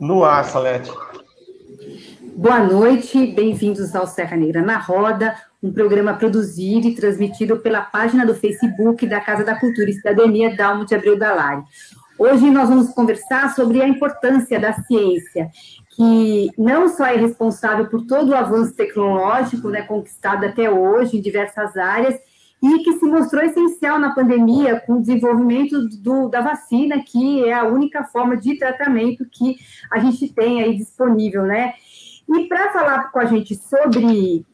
No ar, Salete. Boa noite, bem-vindos ao Serra Negra na Roda, um programa produzido e transmitido pela página do Facebook da Casa da Cultura e Cidadania Dalmo de Abreu Dalari. Hoje nós vamos conversar sobre a importância da ciência, que não só é responsável por todo o avanço tecnológico, né, conquistado até hoje em diversas áreas, e que se mostrou essencial na pandemia com o desenvolvimento da vacina, que é a única forma de tratamento que a gente tem aí disponível, né? E para falar com a gente sobre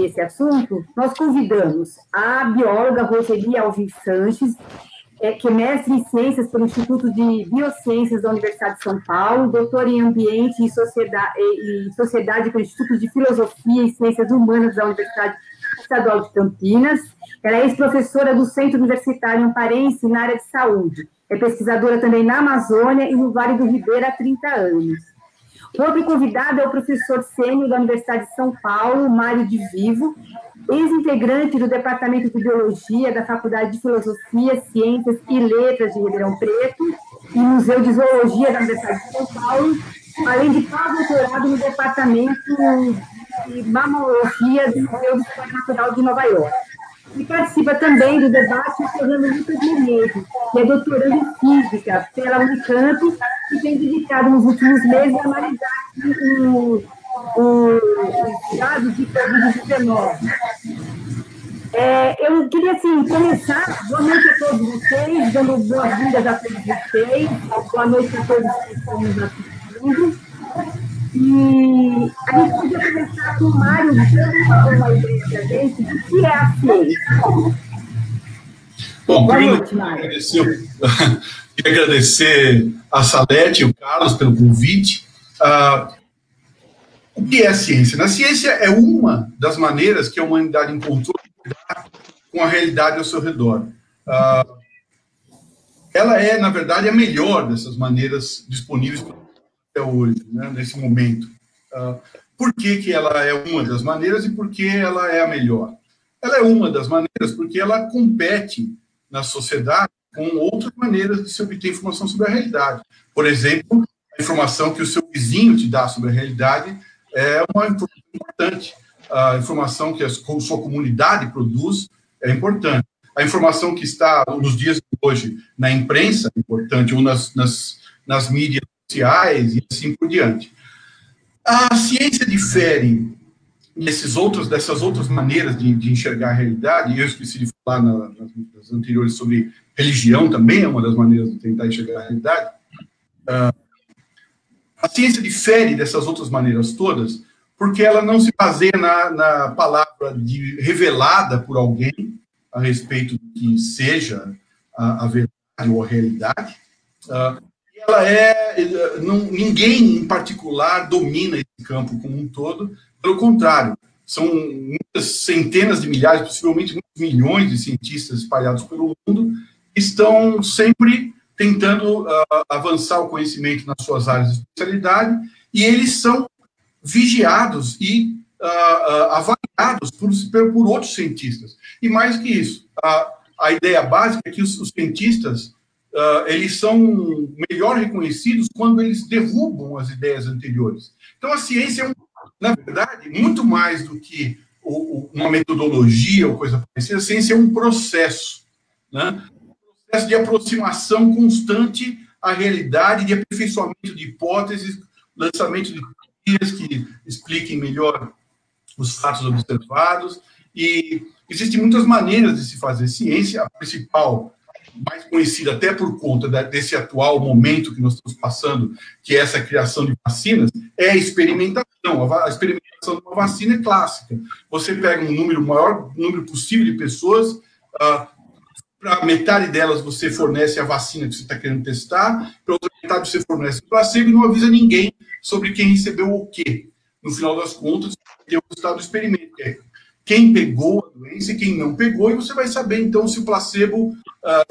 esse assunto, nós convidamos a bióloga Roseli Alvim Sanches, que é mestre em Ciências pelo Instituto de Biociências da Universidade de São Paulo, doutora em Ambiente e Sociedade pelo Instituto de Filosofia e Ciências Humanas da Universidade Estadual de Campinas. Ela é ex-professora do Centro Universitário Amparense na área de saúde. É pesquisadora também na Amazônia e no Vale do Ribeira há 30 anos. O outro convidado é o professor sênior da Universidade de São Paulo, Mário de Vivo, ex-integrante do Departamento de Biologia da Faculdade de Filosofia, Ciências e Letras de Ribeirão Preto e Museu de Zoologia da Universidade de São Paulo, além de pós-doutorado no Departamento de Mamologia do Museu de História Natural de Nova York. E participa também do debate o Fernando Lucas Menezes, que é doutorando em Física pela Unicamp e tem dedicado nos últimos meses a analisar os dados de Covid-19. Eu queria, assim, começar. Boa noite a todos vocês, dando boas-vindas a todos vocês. Boa noite a todos que estão nos assistindo. E a gente podia começar com o Mário dando uma ideia para a gente do que é a ciência. Bom, primeiro, queria agradecer a Salete e o Carlos pelo convite. O que é a ciência? A ciência é uma das maneiras que a humanidade encontrou de lidar com a realidade ao seu redor. Ela é, na verdade, a melhor dessas maneiras disponíveis até hoje, né, nesse momento. Por que ela é uma das maneiras e por que ela é a melhor? Ela é uma das maneiras porque ela compete na sociedade com outras maneiras de se obter informação sobre a realidade. Por exemplo, a informação que o seu vizinho te dá sobre a realidade é uma informação importante. A informação que a sua comunidade produz é importante. A informação que está, nos dias de hoje, na imprensa é importante, ou nas mídias sociais e assim por diante. A ciência difere dessas outras maneiras de enxergar a realidade, e eu esqueci de falar nas anteriores sobre religião, também é uma das maneiras de tentar enxergar a realidade. A ciência difere dessas outras maneiras todas porque ela não se baseia na palavra revelada por alguém a respeito do que seja a verdade ou a realidade. Ninguém em particular domina esse campo como um todo, pelo contrário, são muitas centenas de milhares, possivelmente muitos milhões de cientistas espalhados pelo mundo que estão sempre tentando avançar o conhecimento nas suas áreas de especialidade, e eles são vigiados e avaliados por outros cientistas. E mais que isso, a ideia básica é que os cientistas eles são melhor reconhecidos quando eles derrubam as ideias anteriores. Então, a ciência é, na verdade, muito mais do que uma metodologia ou coisa parecida. A ciência é um processo, né? Um processo de aproximação constante à realidade, de aperfeiçoamento de hipóteses, lançamento de teorias que expliquem melhor os fatos observados. E existem muitas maneiras de se fazer ciência. A principal, mais conhecida até por conta desse atual momento que nós estamos passando, que é essa criação de vacinas, é a experimentação. A experimentação de uma vacina é clássica. Você pega o maior número possível de pessoas, para metade delas você fornece a vacina que você está querendo testar, para outra metade você fornece o placebo e não avisa ninguém sobre quem recebeu o quê. No final das contas, tem o resultado do experimento, que é quem pegou a doença e quem não pegou, e você vai saber, então, se o placebo,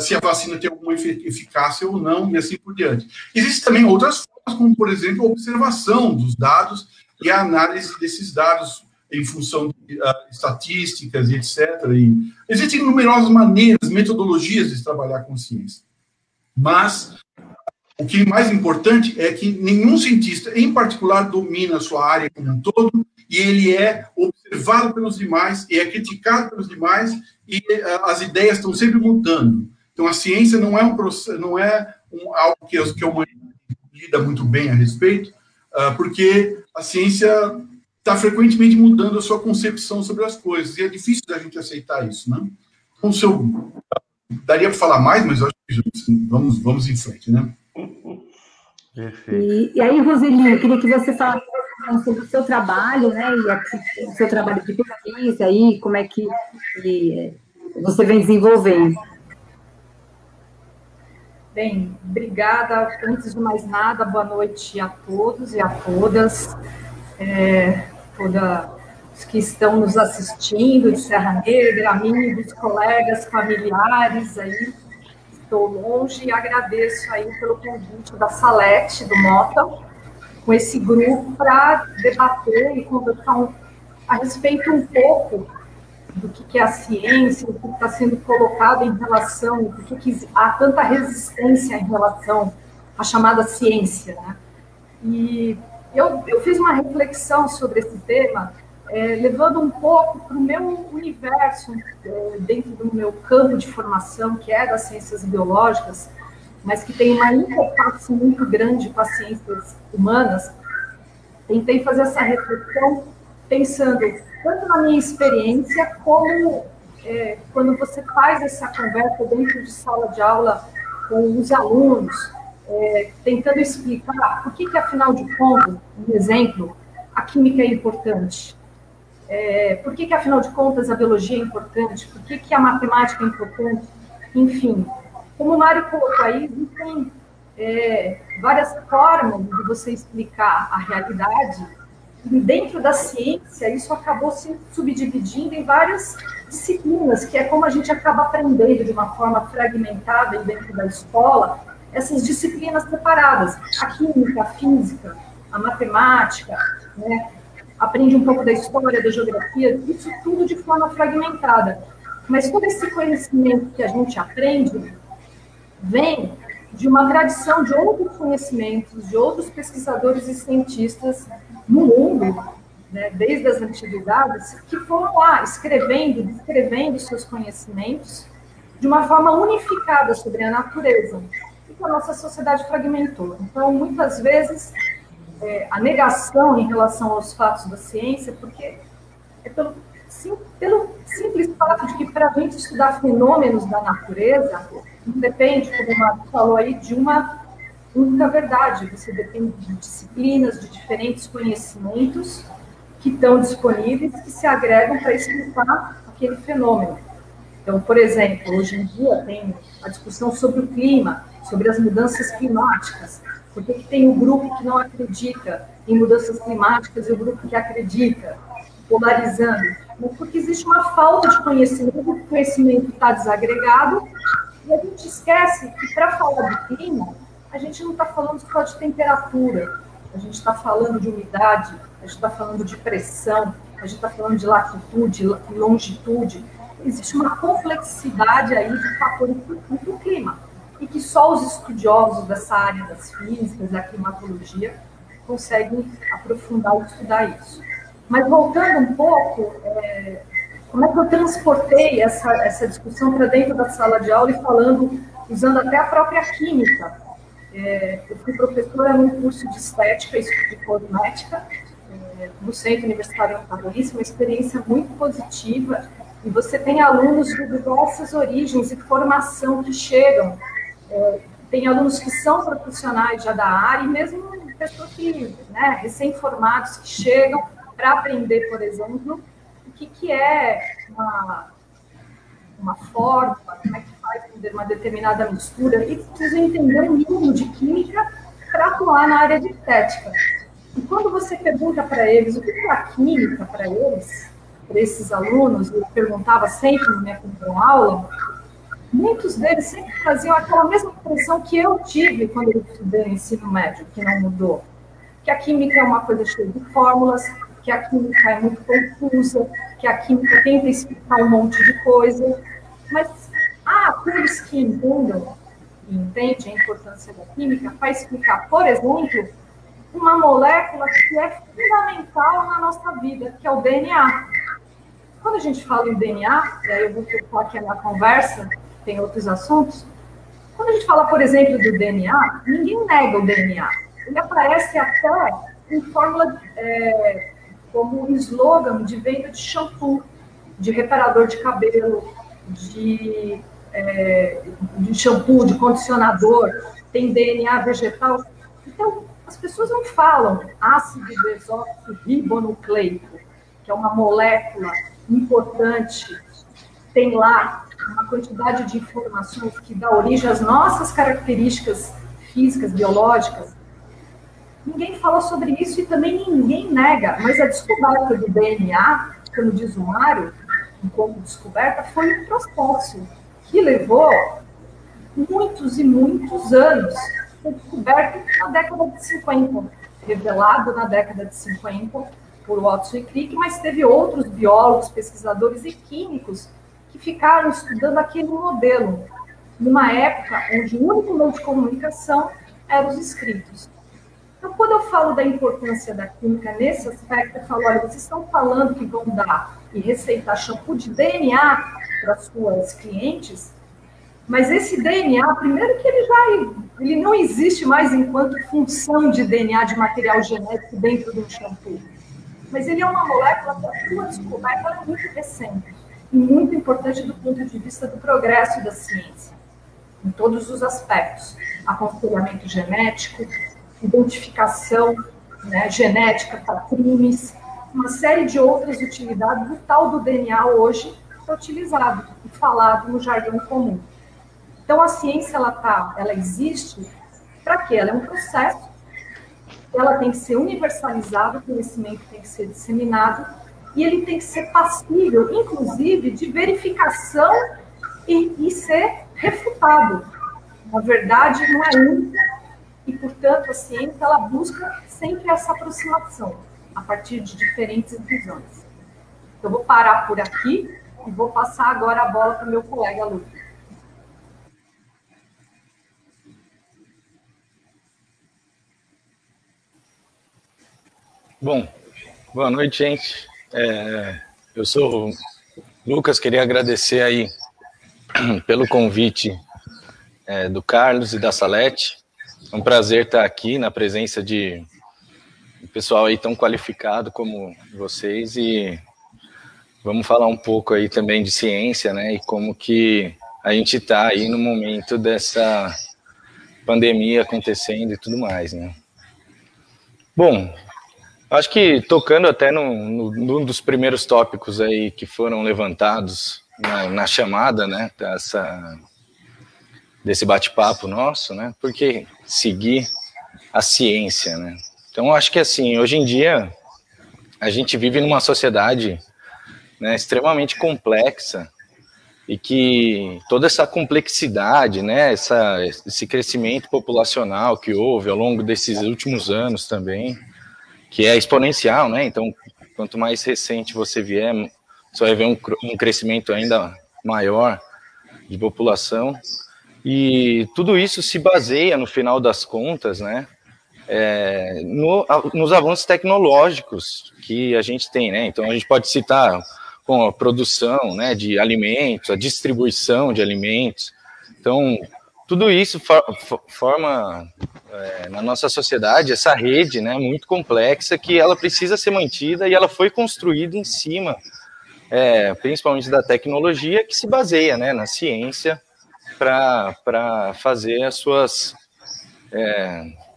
se a vacina tem alguma eficácia ou não, e assim por diante. Existem também outras formas, como, por exemplo, a observação dos dados e a análise desses dados em função de estatísticas e etc. E existem numerosas maneiras, metodologias de se trabalhar com ciência. Mas o que é mais importante é que nenhum cientista, em particular, domina a sua área como um todo, e ele é observado pelos demais, e é criticado pelos demais, e as ideias estão sempre mudando. Então, a ciência não é algo que a humanidade lida muito bem a respeito, porque a ciência está frequentemente mudando a sua concepção sobre as coisas, e é difícil da gente aceitar isso, né? Então, daria para falar mais, mas eu acho que vamos em frente, né? E aí, Roseli, eu queria que você falasse sobre o seu trabalho, né, e o seu trabalho de pesquisa, aí, como é que você vem desenvolvendo. Bem, obrigada. Antes de mais nada, boa noite a todos e a todas, todos que estão nos assistindo de Serra Negra, amigos, colegas, familiares aí. Estou longe e agradeço aí pelo convite da Salete, do Mota, com esse grupo para debater e conversar a respeito um pouco do que é a ciência, o que está sendo colocado em relação, por que há tanta resistência em relação à chamada ciência, né? E eu fiz uma reflexão sobre esse tema, levando um pouco para o meu universo, dentro do meu campo de formação, que é das ciências biológicas, mas que tem uma interface muito grande com as ciências humanas. Tentei fazer essa reflexão pensando tanto na minha experiência, como quando você faz essa conversa dentro de sala de aula com os alunos, tentando explicar por que afinal de contas, um exemplo, a química é importante. Por que afinal de contas, a biologia é importante? Por que a matemática é importante? Enfim, como o Mário colocou aí, existem várias formas de você explicar a realidade, e dentro da ciência, isso acabou se subdividindo em várias disciplinas, que é como a gente acaba aprendendo de uma forma fragmentada e dentro da escola, essas disciplinas separadas, a química, a física, a matemática, né? Aprende um pouco da história, da geografia, isso tudo de forma fragmentada. Mas todo esse conhecimento que a gente aprende vem de uma tradição de outros conhecimentos, de outros pesquisadores e cientistas no mundo, né, desde as antiguidades, que foram lá escrevendo, descrevendo seus conhecimentos de uma forma unificada sobre a natureza, e que a nossa sociedade fragmentou. Então, muitas vezes, a negação em relação aos fatos da ciência, porque é pelo simples fato de que, para a gente estudar fenômenos da natureza, não depende, como o Marco falou aí, de uma única verdade. Você depende de disciplinas, de diferentes conhecimentos que estão disponíveis, que se agregam para explicar aquele fenômeno. Então, por exemplo, hoje em dia tem a discussão sobre o clima, sobre as mudanças climáticas. Por que tem o grupo que não acredita em mudanças climáticas e o grupo que acredita, polarizando? Porque existe uma falta de conhecimento, o conhecimento está desagregado, e a gente esquece que, para falar de clima, a gente não está falando só de temperatura, a gente está falando de umidade, a gente está falando de pressão, a gente está falando de latitude, longitude. Existe uma complexidade aí de fatores do clima, e que só os estudiosos dessa área das físicas, da climatologia, conseguem aprofundar e estudar isso. Mas voltando um pouco, como é que eu transportei essa discussão para dentro da sala de aula e usando até a própria química? Eu fui professora num curso de estética e de cosmética, no Centro Universitário Paulista, uma experiência muito positiva, e você tem alunos de diversas origens e formação que chegam, tem alunos que são profissionais já da área, e mesmo pessoas que, né, recém-formados que chegam para aprender, por exemplo, o que é uma fórmula, como é que faz uma determinada mistura, e precisam entender um mínimo de química para atuar na área de estética. E quando você pergunta para eles o que é a química para eles, para esses alunos, eu perguntava sempre na minha aula, muitos deles sempre faziam aquela mesma impressão que eu tive quando eu estudei no ensino médio, que não mudou. Que a química é uma coisa cheia de fórmulas, que a química é muito confusa, que a química tenta explicar um monte de coisa, mas há aqueles que entendam que entende a importância da química para explicar, por exemplo, uma molécula que é fundamental na nossa vida, que é o DNA. Quando a gente fala em DNA, e aí eu vou focar aqui na conversa, tem outros assuntos, quando a gente fala, por exemplo, do DNA, ninguém nega o DNA. Ele aparece até em fórmula, como slogan de venda de shampoo, de reparador de cabelo, de shampoo, de condicionador, tem DNA vegetal. Então, as pessoas não falam ácido desoxirribonucleico, que é uma molécula importante, tem lá uma quantidade de informações que dá origem às nossas características físicas, biológicas. Ninguém fala sobre isso e também ninguém nega, mas a descoberta do DNA, como diz o Mário, como descoberta, foi um processo que levou muitos e muitos anos. Foi descoberto na década de 50, revelado na década de 50 por Watson e Crick, mas teve outros biólogos, pesquisadores e químicos que ficaram estudando aquele modelo, numa época onde o único meio de comunicação eram os escritos. Então, quando eu falo da importância da química nesse aspecto, eu falo, olha, vocês estão falando que vão dar e receitar shampoo de DNA para suas clientes, mas esse DNA, primeiro que ele não existe mais enquanto função de DNA, de material genético dentro de um shampoo, mas ele é uma molécula que a sua descoberta é muito recente e muito importante do ponto de vista do progresso da ciência, em todos os aspectos, aconselhamento genético, identificação, né, genética para crimes, uma série de outras utilidades. O tal do DNA hoje é utilizado e falado no jargão comum. Então, a ciência, ela existe para quê? Ela é um processo, ela tem que ser universalizada, o conhecimento tem que ser disseminado, e ele tem que ser passível, inclusive, de verificação e ser refutado. Na verdade, não é única, e, portanto, a ciência ela busca sempre essa aproximação, a partir de diferentes visões. Então, eu vou parar por aqui e vou passar agora a bola para o meu colega Lucas. Bom, boa noite, gente. Eu sou o Lucas, queria agradecer aí pelo convite do Carlos e da Salete. É um prazer estar aqui na presença de um pessoal aí tão qualificado como vocês, e vamos falar um pouco aí também de ciência, né, e como que a gente está aí no momento dessa pandemia acontecendo e tudo mais, né. Bom, acho que tocando até num dos primeiros tópicos aí que foram levantados na chamada, né, desse bate-papo nosso, né, porque seguir a ciência, né. Então, acho que assim, hoje em dia, a gente vive numa sociedade, né, extremamente complexa, e que toda essa complexidade, né, esse crescimento populacional que houve ao longo desses últimos anos também, que é exponencial, né, então, quanto mais recente você vier, você vai ver um crescimento ainda maior de população, e tudo isso se baseia, no final das contas, né, nos avanços tecnológicos que a gente tem, né? Então a gente pode citar com a produção, né, de alimentos, a distribuição de alimentos. Então tudo isso forma na nossa sociedade essa rede, né, muito complexa, que ela precisa ser mantida, e ela foi construída em cima, principalmente da tecnologia, que se baseia, né, na ciência para fazer as suas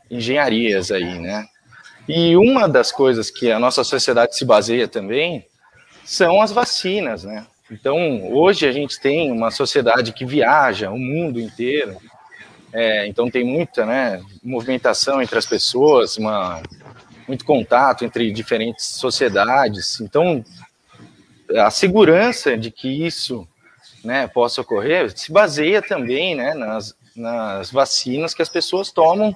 engenharias aí, né? E uma das coisas que a nossa sociedade se baseia também são as vacinas, né? Então, hoje a gente tem uma sociedade que viaja o mundo inteiro, então tem muita, né, movimentação entre as pessoas, muito contato entre diferentes sociedades. Então, a segurança de que isso, né, possa ocorrer se baseia também, né, nas vacinas que as pessoas tomam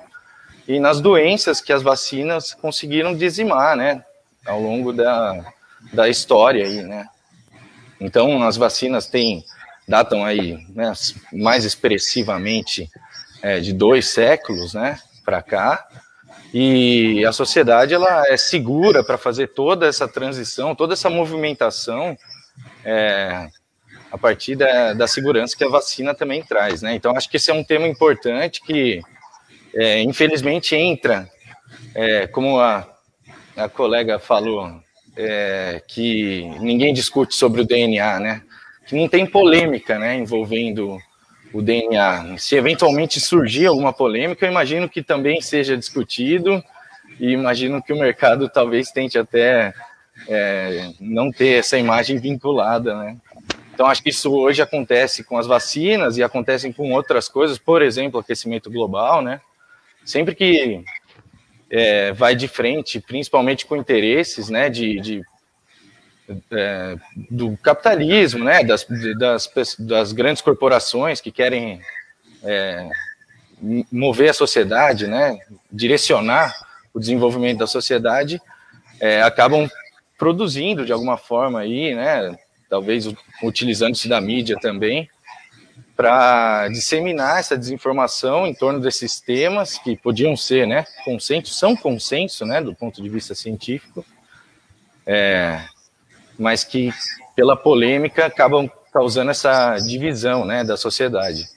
e nas doenças que as vacinas conseguiram dizimar, né, ao longo da história aí, né. Então, as vacinas datam aí, né, mais expressivamente de 2 séculos, né, para cá, e a sociedade ela é segura para fazer toda essa transição, toda essa movimentação a partir da segurança que a vacina também traz, né? Então, acho que esse é um tema importante que, infelizmente, entra, como a colega falou, que ninguém discute sobre o DNA, né? Que não tem polêmica, né, envolvendo o DNA. Se eventualmente surgir alguma polêmica, eu imagino que também seja discutido, e imagino que o mercado talvez tente até não ter essa imagem vinculada, né? Então, acho que isso hoje acontece com as vacinas e acontecem com outras coisas, por exemplo, aquecimento global, né? Sempre que vai de frente, principalmente com interesses, né, do capitalismo, né, das grandes corporações que querem mover a sociedade, né, direcionar o desenvolvimento da sociedade, acabam produzindo de alguma forma aí, né, talvez utilizando-se da mídia também, para disseminar essa desinformação em torno desses temas que podiam ser, né, consenso, né, do ponto de vista científico, mas que pela polêmica acabam causando essa divisão, né, da sociedade.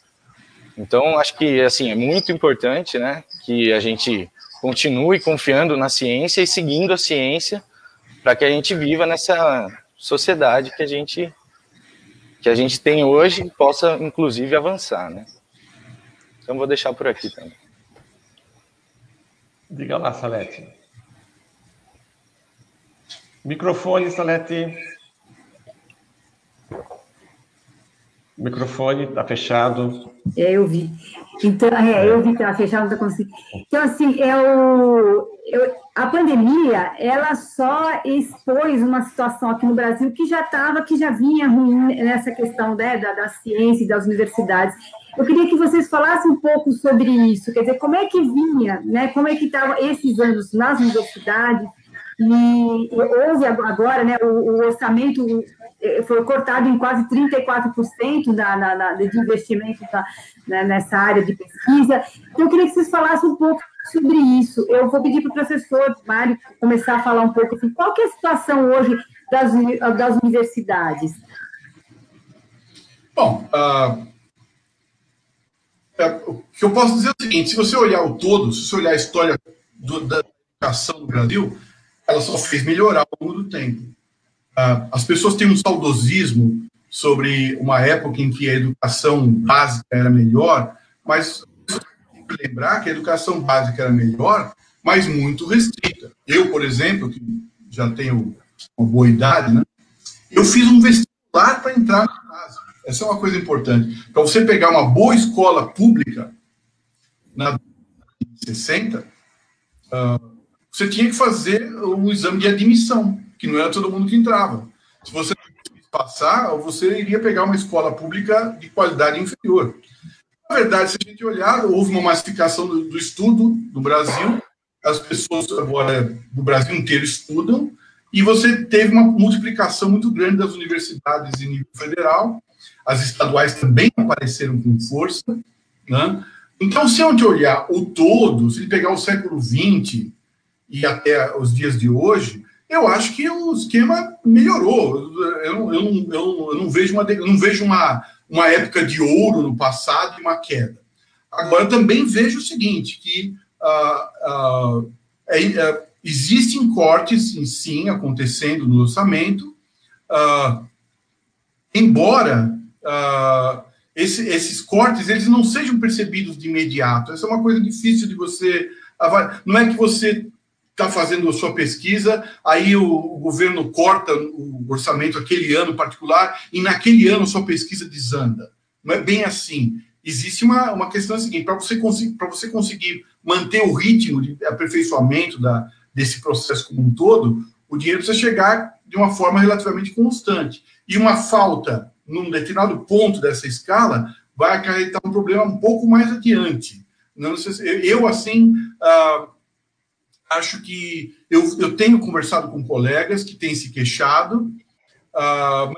Então, acho que assim é muito importante, né, que a gente continue confiando na ciência e seguindo a ciência para que a gente viva nessa sociedade que a gente tem hoje e possa, inclusive, avançar, né? Então, vou deixar por aqui também. Diga lá, Salete. Microfone, Salete. O microfone está fechado. Eu vi. Então, eu vi que estava fechado, não estou conseguindo. Então, assim, a pandemia, ela só expôs uma situação aqui no Brasil que já vinha ruim nessa questão, né, da ciência e das universidades. Eu queria que vocês falassem um pouco sobre isso, quer dizer, como é que vinha, né, como é que estavam esses anos nas universidades, e houve agora, né, o orçamento foi cortado em quase 34% de investimento nessa área de pesquisa. Então, eu queria que vocês falassem um pouco sobre isso. Eu vou pedir para o professor Mário começar a falar um pouco assim, qual que é a situação hoje das universidades? Bom, o que eu posso dizer é o seguinte: se você olhar o todo, se você olhar a história da educação no Brasil, ela só fez melhorar ao longo do tempo. As pessoas têm um saudosismo sobre uma época em que a educação básica era melhor, mas tem que lembrar que a educação básica era melhor, mas muito restrita. Eu, por exemplo, que já tenho uma boa idade, né, eu fiz um vestibular para entrar na básica. Essa é uma coisa importante. Para você pegar uma boa escola pública, na década de 60, você tinha que fazer um exame de admissão, que não era todo mundo que entrava. Se você passar, você iria pegar uma escola pública de qualidade inferior. Na verdade, se a gente olhar, houve uma massificação do estudo no Brasil, as pessoas agora do Brasil inteiro estudam, e você teve uma multiplicação muito grande das universidades em nível federal, as estaduais também apareceram com força, né? Então, se a gente olhar o todo, se pegar o século XX e até os dias de hoje, eu acho que o esquema melhorou. Eu não vejo uma época de ouro no passado e uma queda. Agora, também vejo o seguinte, que existem cortes, sim, acontecendo no orçamento, embora esses cortes eles não sejam percebidos de imediato. Essa é uma coisa difícil de você avaliar. Não é que você está fazendo a sua pesquisa, aí o governo corta o orçamento aquele ano particular e naquele ano a sua pesquisa desanda. Não é bem assim. Existe uma questão seguinte: para você conseguir manter o ritmo de aperfeiçoamento desse processo como um todo, o dinheiro precisa chegar de uma forma relativamente constante. E uma falta num determinado ponto dessa escala vai acarretar um problema um pouco mais adiante. Não sei se, eu assim, acho que eu tenho conversado com colegas que têm se queixado,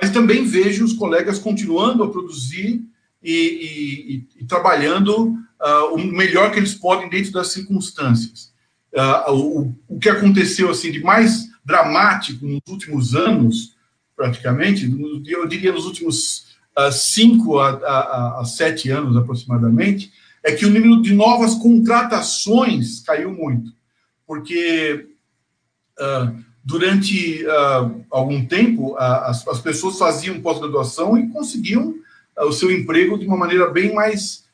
mas também vejo os colegas continuando a produzir e trabalhando o melhor que eles podem dentro das circunstâncias. O que aconteceu assim de mais dramático nos últimos anos, praticamente, eu diria nos últimos 5 a 7 anos aproximadamente, é que o número de novas contratações caiu muito, porque durante algum tempo as pessoas faziam pós-graduação e conseguiam o seu emprego de uma maneira bem mais,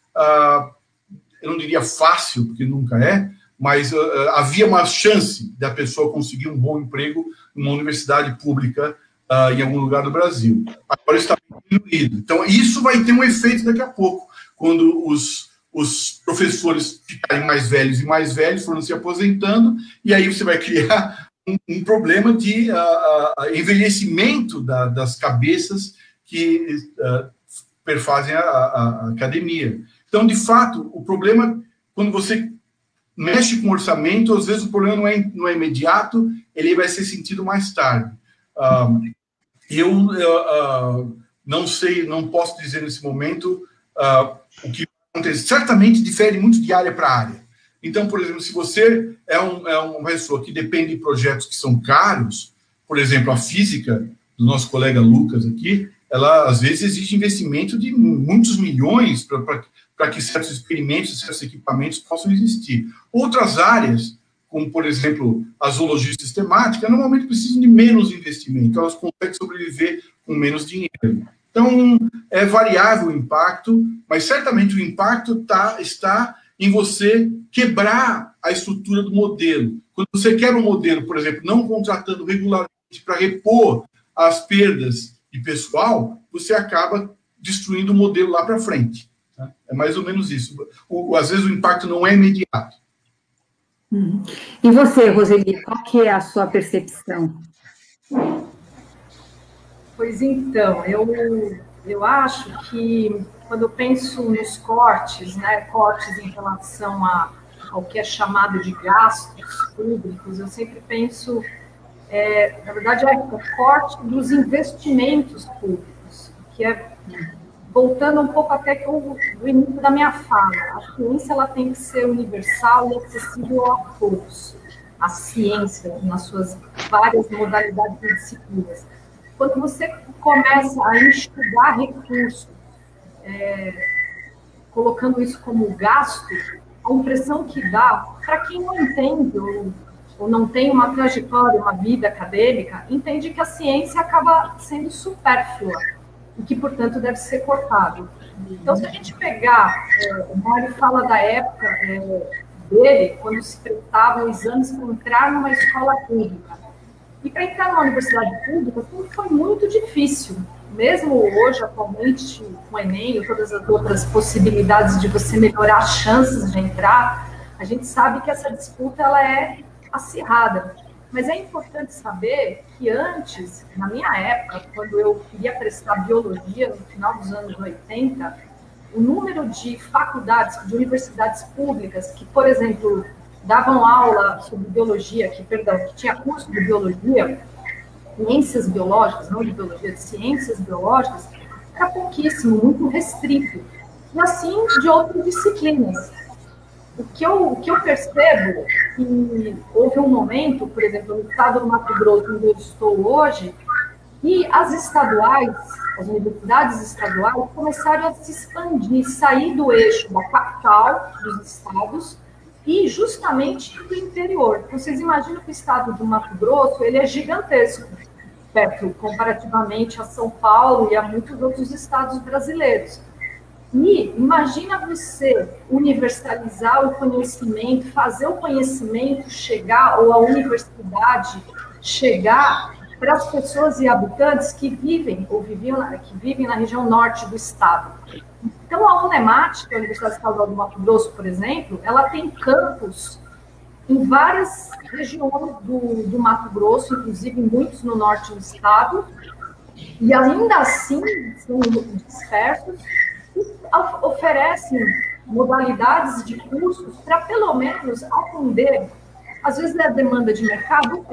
eu não diria fácil, porque nunca é, mas havia uma chance da pessoa conseguir um bom emprego numa universidade pública em algum lugar do Brasil. Agora está diminuído. Então, isso vai ter um efeito daqui a pouco, quando os professores ficarem mais velhos e mais velhos, foram se aposentando, e aí você vai criar um problema de envelhecimento das cabeças que perfazem a academia. Então, de fato, o problema, quando você mexe com o orçamento, às vezes o problema não é imediato, ele vai ser sentido mais tarde. Eu não sei, não posso dizer nesse momento o que acontece. Certamente difere muito de área para área. Então, por exemplo, se você é uma pessoa que depende de projetos que são caros, por exemplo, a física do nosso colega Lucas aqui, ela às vezes exige investimento de muitos milhões para que certos experimentos, certos equipamentos possam existir. Outras áreas, como, por exemplo, a zoologia sistemática, normalmente precisam de menos investimento, elas conseguem sobreviver com menos dinheiro. Então, é variável o impacto, mas certamente o impacto está em você quebrar a estrutura do modelo. Quando você quebra um modelo, por exemplo, não contratando regularmente para repor as perdas de pessoal, você acaba destruindo o modelo lá para frente. Tá? É mais ou menos isso. Às vezes o impacto não é imediato. E você, Roseli, qual que é a sua percepção? Pois então, eu acho que quando eu penso nos cortes, né, cortes em relação ao que é chamado de gastos públicos, eu sempre penso, na verdade, é o corte dos investimentos públicos, que é, voltando um pouco até do início da minha fala, a ciência ela tem que ser universal e acessível a todos, a ciência nas suas várias modalidades e disciplinas. Quando você começa a enxugar recursos, colocando isso como gasto, a impressão que dá, para quem não entende ou não tem uma trajetória, uma vida acadêmica, entende que a ciência acaba sendo supérflua, e que, portanto, deve ser cortado. Então, se a gente pegar, o Mário fala da época dele, quando se prestavam exames para entrar numa escola pública. E para entrar numa universidade pública, tudo foi muito difícil. Mesmo hoje, atualmente, com o Enem e todas as outras possibilidades de você melhorar as chances de entrar, a gente sabe que essa disputa ela é acirrada. Mas é importante saber que antes, na minha época, quando eu queria prestar biologia, no final dos anos 80, o número de faculdades, de universidades públicas que, por exemplo, davam aula sobre biologia, que tinha curso de biologia, ciências biológicas, não de biologia, de ciências biológicas, era pouquíssimo, muito restrito. E assim, de outras disciplinas. O que eu percebo que houve um momento, por exemplo, no estado do Mato Grosso, onde eu estou hoje, e as estaduais, as universidades estaduais, começaram a se expandir, sair do eixo da capital dos estados e justamente do interior. Vocês imaginam que o estado do Mato Grosso ele é gigantesco, perto, comparativamente a São Paulo e a muitos outros estados brasileiros. E imagina você universalizar o conhecimento, fazer o conhecimento chegar, ou a universidade chegar para as pessoas e habitantes que vivem ou que vivem na região norte do estado. Então, a Unemat, a Universidade Estadual do Mato Grosso, por exemplo, ela tem campus em várias regiões do Mato Grosso, inclusive muitos no norte do estado, e ainda assim são dispersos, oferecem modalidades de cursos para, pelo menos, atender. Às vezes é demanda de mercado,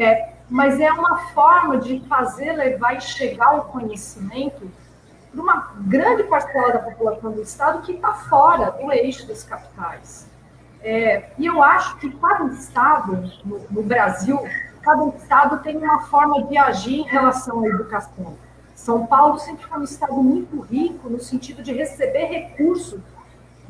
mas é uma forma de fazer, levar e chegar ao conhecimento por uma grande parcela da população do Estado que está fora do eixo das capitais. E eu acho que cada Estado, no Brasil, cada Estado tem uma forma de agir em relação à educação. São Paulo sempre foi um Estado muito rico no sentido de receber recursos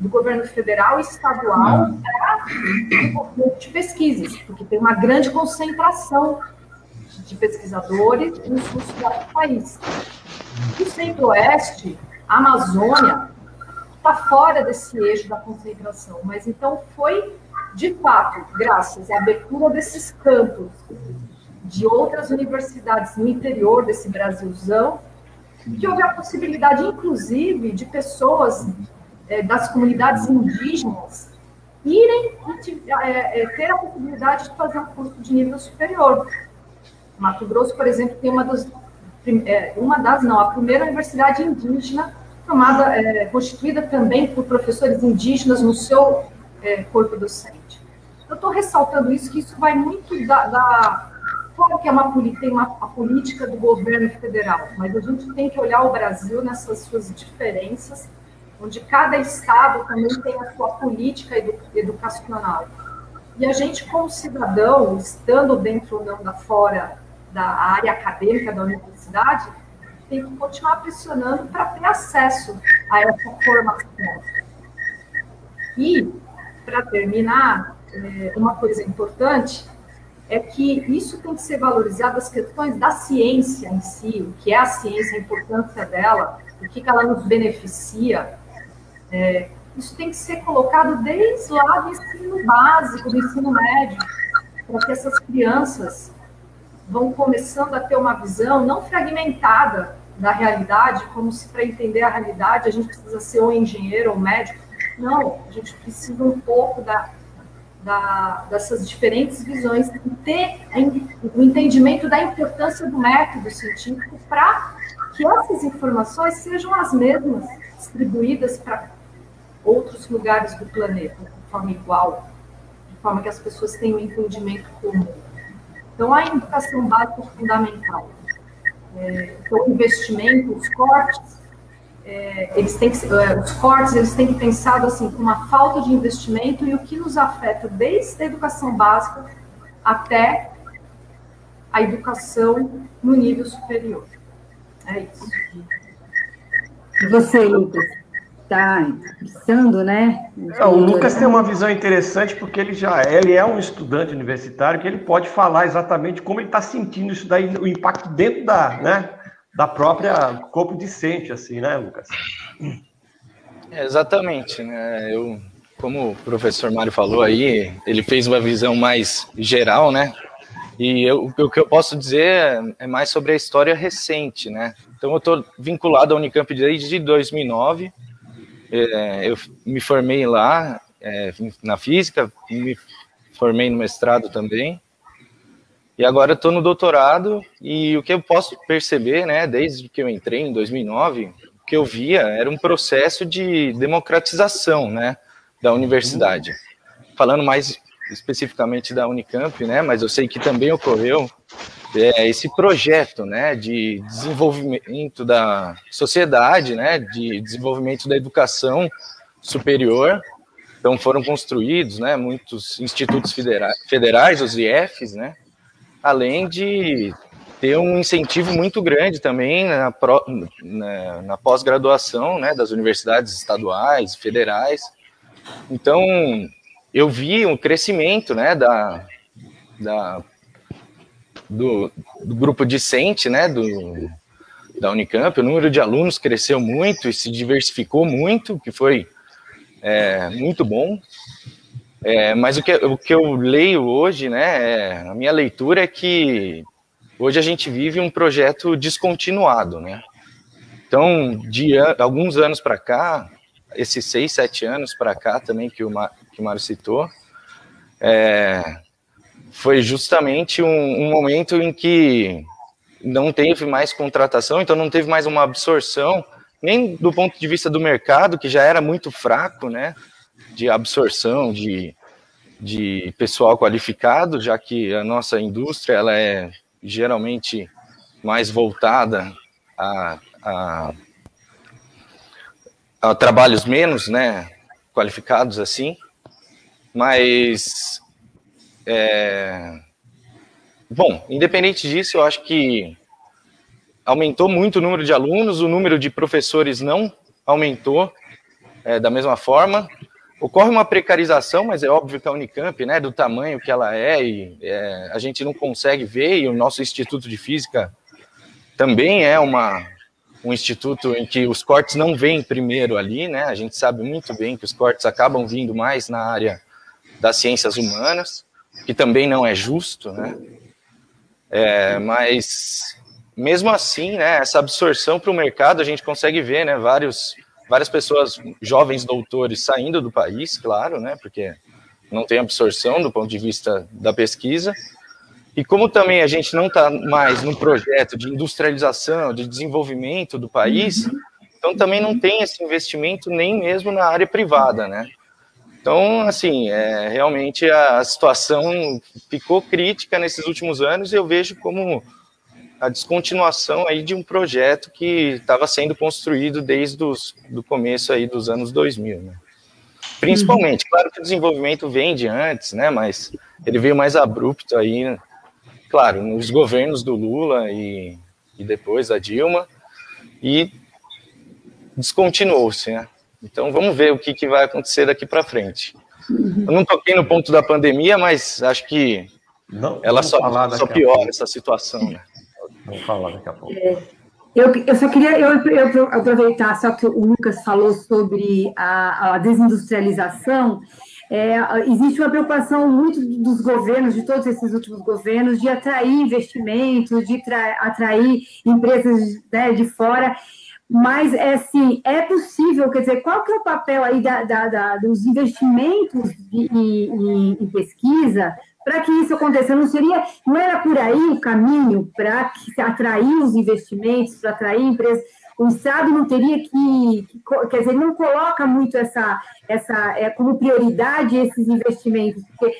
do governo federal e estadual para desenvolvimento de pesquisas, porque tem uma grande concentração de pesquisadores no sul do país. O Centro-Oeste, a Amazônia, está fora desse eixo da concentração, mas então foi, de fato, graças à abertura desses campos de outras universidades no interior desse Brasilzão, que houve a possibilidade, inclusive, de pessoas das comunidades indígenas irem ter a possibilidade de fazer um curso de nível superior. Mato Grosso, por exemplo, tem a primeira universidade indígena constituída também por professores indígenas no seu corpo docente. Eu estou ressaltando isso, que isso vai muito claro que tem a política do governo federal, mas a gente tem que olhar o Brasil nessas suas diferenças, onde cada estado também tem a sua política educacional. E a gente, como cidadão, estando dentro ou não fora da área acadêmica da universidade, tem que continuar pressionando para ter acesso a essa formação. E, para terminar, uma coisa importante é que isso tem que ser valorizado, as questões da ciência em si, o que é a ciência, a importância dela, o que ela nos beneficia. Isso tem que ser colocado desde lá do ensino básico, do ensino médio, para que essas crianças vão começando a ter uma visão não fragmentada da realidade, como se para entender a realidade a gente precisa ser ou engenheiro ou médico. Não, a gente precisa um pouco dessas diferentes visões e ter o entendimento da importância do método científico para que essas informações sejam as mesmas distribuídas para outros lugares do planeta, de forma igual, de forma que as pessoas tenham um entendimento comum. Então, a educação básica é fundamental. Então, o investimento, os cortes, eles têm que ser pensados assim, com uma falta de investimento e o que nos afeta desde a educação básica até a educação no nível superior. É isso. E você, Lucas? Está pensando, né? O Lucas tem uma visão interessante, porque ele é um estudante universitário, que ele pode falar exatamente como ele está sentindo isso daí, o impacto dentro da própria corpo discente, assim, né, Lucas? Exatamente, né? Como o professor Mário falou aí, ele fez uma visão mais geral, né? E o que eu posso dizer é mais sobre a história recente, né? Então, eu estou vinculado à Unicamp desde 2009. Eu me formei lá na física, me formei no mestrado também. E agora estou no doutorado. E o que eu posso perceber, né, desde que eu entrei em 2009, o que eu via era um processo de democratização, né, da universidade. Falando mais especificamente da Unicamp, né, mas eu sei que também ocorreu esse projeto, né, de desenvolvimento da sociedade, né, de desenvolvimento da educação superior. Então foram construídos, né, muitos institutos federais, os IFs, né, além de ter um incentivo muito grande também na pós-graduação, né, das universidades estaduais, federais. Então eu vi um crescimento, né, do grupo discente, né, da Unicamp. O número de alunos cresceu muito e se diversificou muito, que foi muito bom. Mas o que eu leio hoje, né, a minha leitura é que hoje a gente vive um projeto descontinuado, né? Então, de alguns anos para cá, esses 6, 7 anos para cá também que o Mário citou, foi justamente um momento em que não teve mais contratação, então não teve mais uma absorção, nem do ponto de vista do mercado, que já era muito fraco, né, de absorção de pessoal qualificado, já que a nossa indústria ela é geralmente mais voltada trabalhos menos, né, qualificados assim, mas, bom, independente disso, eu acho que aumentou muito o número de alunos, o número de professores não aumentou da mesma forma. Ocorre uma precarização, mas é óbvio que a Unicamp, né, do tamanho que ela e a gente não consegue ver, e o nosso Instituto de Física também é um instituto em que os cortes não vêm primeiro ali, né, a gente sabe muito bem que os cortes acabam vindo mais na área das ciências humanas, que também não é justo, né, mas mesmo assim, né, essa absorção para o mercado, a gente consegue ver, né, várias pessoas, jovens doutores, saindo do país, claro, né, porque não tem absorção do ponto de vista da pesquisa, e como também a gente não está mais num projeto de industrialização, de desenvolvimento do país, então também não tem esse investimento nem mesmo na área privada, né. Então, assim, realmente a situação ficou crítica nesses últimos anos, e eu vejo como a descontinuação aí de um projeto que estava sendo construído desde o começo aí dos anos 2000, né? Principalmente, claro que o desenvolvimento vem de antes, né, mas ele veio mais abrupto aí, claro, nos governos do Lula e depois da Dilma, e descontinuou-se, né? Então vamos ver o que vai acontecer daqui para frente. Eu não toquei no ponto da pandemia, mas acho que ela só piora essa situação, né? Vamos falar daqui a pouco. Eu só queria aproveitar, só que o Lucas falou sobre a desindustrialização. Existe uma preocupação muito dos governos, de todos esses últimos governos, de atrair investimentos, de atrair empresas, né, de fora, mas assim, é possível, quer dizer, qual que é o papel aí dos investimentos em pesquisa para que isso aconteça? Não era por aí o caminho para atrair os investimentos, para atrair empresas? O Estado não teria quer dizer, não coloca muito como prioridade esses investimentos, porque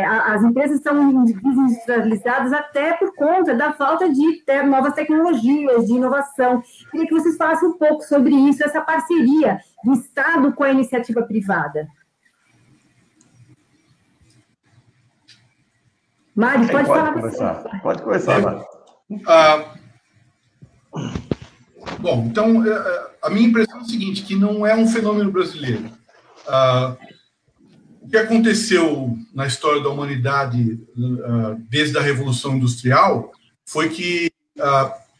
as empresas estão desindustrializadas até por conta da falta de novas tecnologias, de inovação. Queria que vocês falassem um pouco sobre isso, essa parceria do Estado com a iniciativa privada. Mário, pode falar. Começar. Pode começar, Mário. Bom, então, a minha impressão é a seguinte, que não é um fenômeno brasileiro. O que aconteceu na história da humanidade desde a Revolução Industrial foi que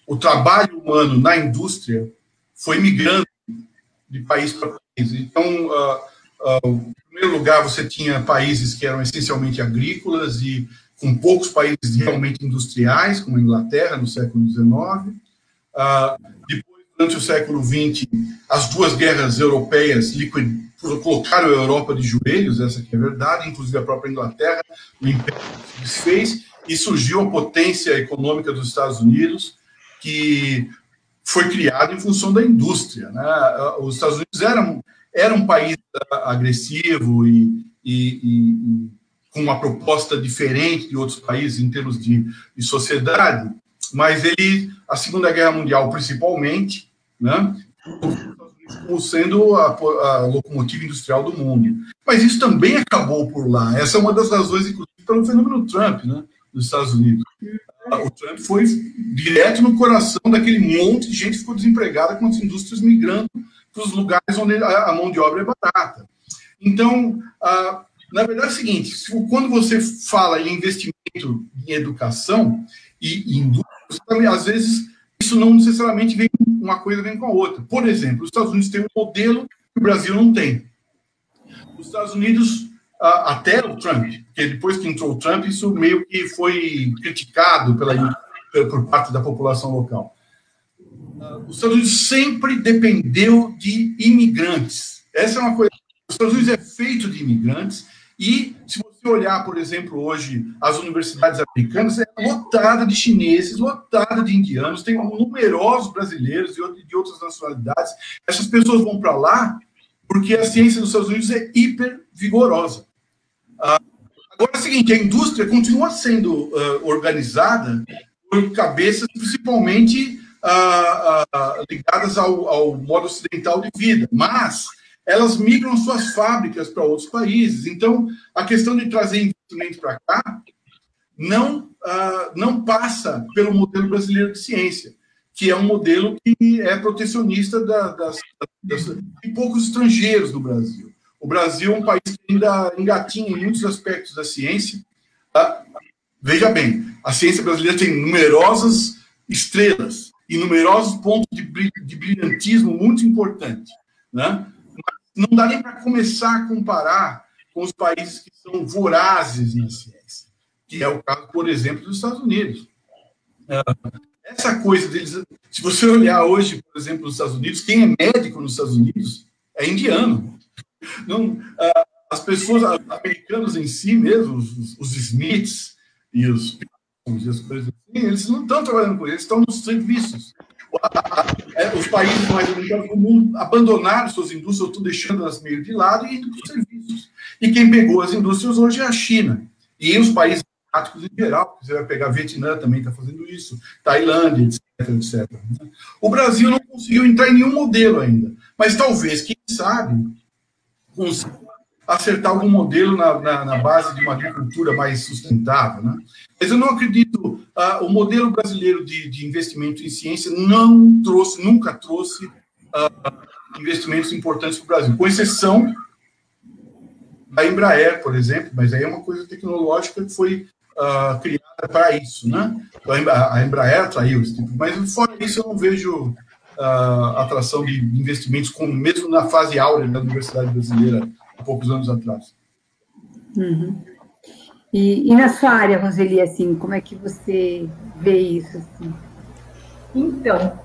o trabalho humano na indústria foi migrando de país para país. Então, em primeiro lugar, você tinha países que eram essencialmente agrícolas e com poucos países realmente industriais, como a Inglaterra, no século XIX. Depois, durante o século XX, as duas guerras europeias colocaram a Europa de joelhos, essa que é a verdade, inclusive a própria Inglaterra, o Império se desfez, e surgiu a potência econômica dos Estados Unidos, que foi criada em função da indústria, né? Os Estados Unidos era um país agressivo e com uma proposta diferente de outros países em termos de sociedade, mas a Segunda Guerra Mundial, principalmente, né, como sendo a locomotiva industrial do mundo. Mas isso também acabou por lá. Essa é uma das razões, inclusive, pelo fenômeno Trump, né, nos Estados Unidos. O Trump foi direto no coração daquele monte de gente que ficou desempregada com as indústrias migrando para os lugares onde a mão de obra é barata. Então, na verdade é o seguinte, quando você fala em investimento em educação e indústria, às vezes isso não necessariamente vem uma coisa vem com a outra. Por exemplo, os Estados Unidos têm um modelo que o Brasil não tem. Os Estados Unidos, até o Trump, porque depois que entrou o Trump, isso meio que foi criticado por parte da população local. Os Estados Unidos sempre dependeu de imigrantes. Essa é uma coisa. Os Estados Unidos é feito de imigrantes. E, se você olhar, por exemplo, hoje, as universidades americanas, é lotada de chineses, lotada de indianos, tem numerosos brasileiros de outras nacionalidades. Essas pessoas vão para lá porque a ciência dos Estados Unidos é hiper vigorosa. Agora é o seguinte, a indústria continua sendo organizada por cabeças, principalmente ligadas ao modo ocidental de vida, mas elas migram suas fábricas para outros países. Então, a questão de trazer investimento para cá não passa pelo modelo brasileiro de ciência, que é um modelo que é protecionista de poucos estrangeiros no Brasil. O Brasil é um país que ainda engatinha em muitos aspectos da ciência. Veja bem, a ciência brasileira tem numerosas estrelas e numerosos pontos de brilhantismo muito importantes, né? Mas não dá nem para começar a comparar com os países que são vorazes na ciência, que é o caso, por exemplo, dos Estados Unidos. Essa coisa deles, se você olhar hoje, por exemplo, nos Estados Unidos, quem é médico nos Estados Unidos é indiano. Não, as pessoas, americanos em si mesmo, os Smiths e as coisas assim, eles não estão trabalhando com eles estão nos serviços. Os países mais orientados do mundo abandonaram suas indústrias, estão deixando elas meio de lado e indo para os serviços. E quem pegou as indústrias hoje é a China. E os países asiáticos em geral, você vai pegar Vietnã também está fazendo isso, Tailândia, etc. O Brasil não conseguiu entrar em nenhum modelo ainda, mas talvez, quem sabe, consiga acertar algum modelo na base de uma agricultura mais sustentável, né? Mas eu não acredito, o modelo brasileiro de investimento em ciência nunca trouxe investimentos importantes para o Brasil, com exceção da Embraer, por exemplo, mas aí é uma coisa tecnológica que foi criada para isso, né? A Embraer atraiu esse tipo, mas fora isso eu não vejo atração de investimentos, mesmo na fase áurea da Universidade Brasileira, há poucos anos atrás. Uhum. E na sua área, Roseli, assim, como é que você vê isso? Assim? Então,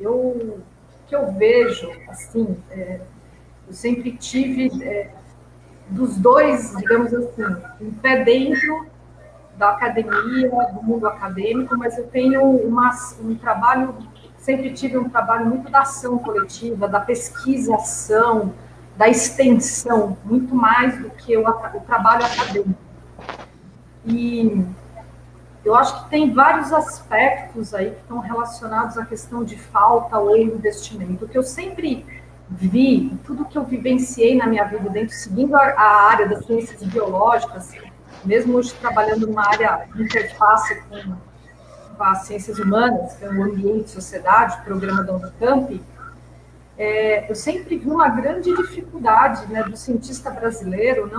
o que eu vejo, assim, eu sempre tive dos dois, digamos assim, um pé dentro da academia, do mundo acadêmico, mas eu tenho um trabalho, sempre tive um trabalho muito da ação coletiva, da pesquisação, da extensão, muito mais do que o trabalho acadêmico. E eu acho que tem vários aspectos aí que estão relacionados à questão de falta ou investimento. O que eu sempre vi, tudo que eu vivenciei na minha vida dentro, seguindo a área das ciências biológicas, mesmo hoje trabalhando numa área de interface com as ciências humanas, que é o ambiente e sociedade, o programa da Unicamp, eu sempre vi uma grande dificuldade, né, do cientista brasileiro,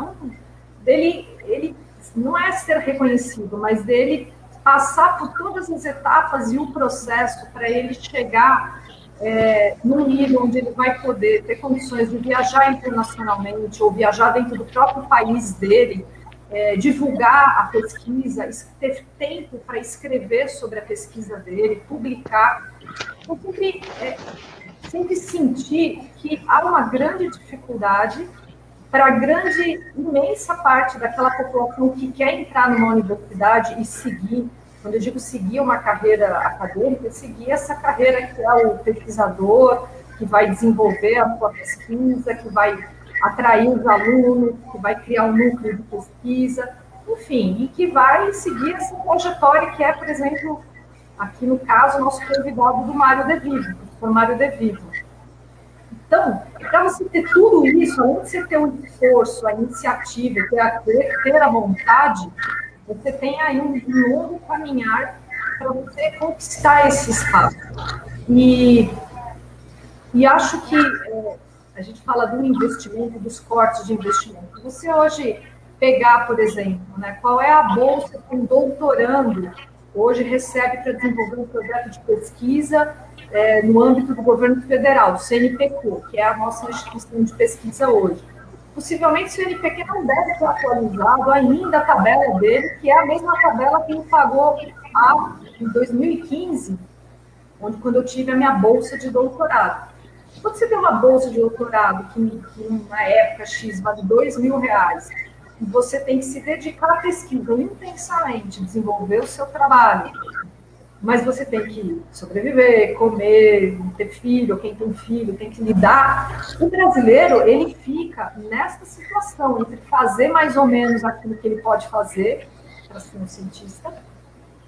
ele não é ser reconhecido, mas dele passar por todas as etapas e o processo para ele chegar num nível onde ele vai poder ter condições de viajar internacionalmente ou viajar dentro do próprio país dele, divulgar a pesquisa, ter tempo para escrever sobre a pesquisa dele, publicar. Eu sempre senti que há uma grande dificuldade para a imensa parte daquela população que quer entrar numa universidade e seguir, quando eu digo seguir uma carreira acadêmica, seguir essa carreira que é o pesquisador, que vai desenvolver a sua pesquisa, que vai atrair os alunos, que vai criar um núcleo de pesquisa, enfim, e que vai seguir essa trajetória que é, por exemplo, aqui no caso, o nosso convidado do Mário De Vivo, o professor Mário De Vivo. Então, para você ter tudo isso, além de você ter um esforço, a iniciativa, ter a vontade, você tem aí um longo caminhar para você conquistar esse espaço. E acho que a gente fala do investimento, dos cortes de investimento. Você hoje pegar, por exemplo, né, qual é a bolsa que um doutorando hoje recebe para desenvolver um projeto de pesquisa no âmbito do governo federal, o CNPq, que é a nossa instituição de pesquisa hoje. Possivelmente o CNPq não deve ser atualizado ainda a tabela dele, que é a mesma tabela que ele pagou em 2015, quando eu tive a minha bolsa de doutorado. Quando você tem uma bolsa de doutorado que na época X vale R$2.000, e você tem que se dedicar à pesquisa intensamente, desenvolver o seu trabalho, mas você tem que sobreviver, comer, ter filho, quem tem filho, tem que lidar. O brasileiro, ele fica nessa situação, entre fazer mais ou menos aquilo que ele pode fazer, para ser um cientista,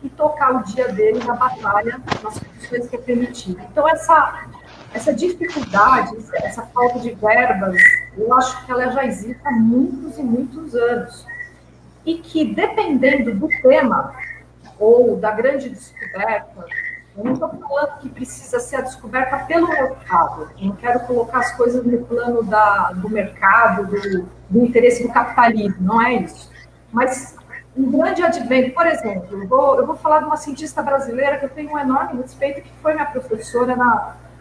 e tocar o dia dele na batalha, nas condições que é permitido. Então, essa dificuldade, essa falta de verbas, eu acho que ela já existe há muitos e muitos anos. E que, dependendo do tema ou da grande descoberta, eu não estou falando que precisa ser a descoberta pelo mercado. Eu não quero colocar as coisas no plano do mercado, do interesse do capitalismo, não é isso. Mas um grande advento, por exemplo, eu vou falar de uma cientista brasileira que eu tenho um enorme respeito, que foi minha professora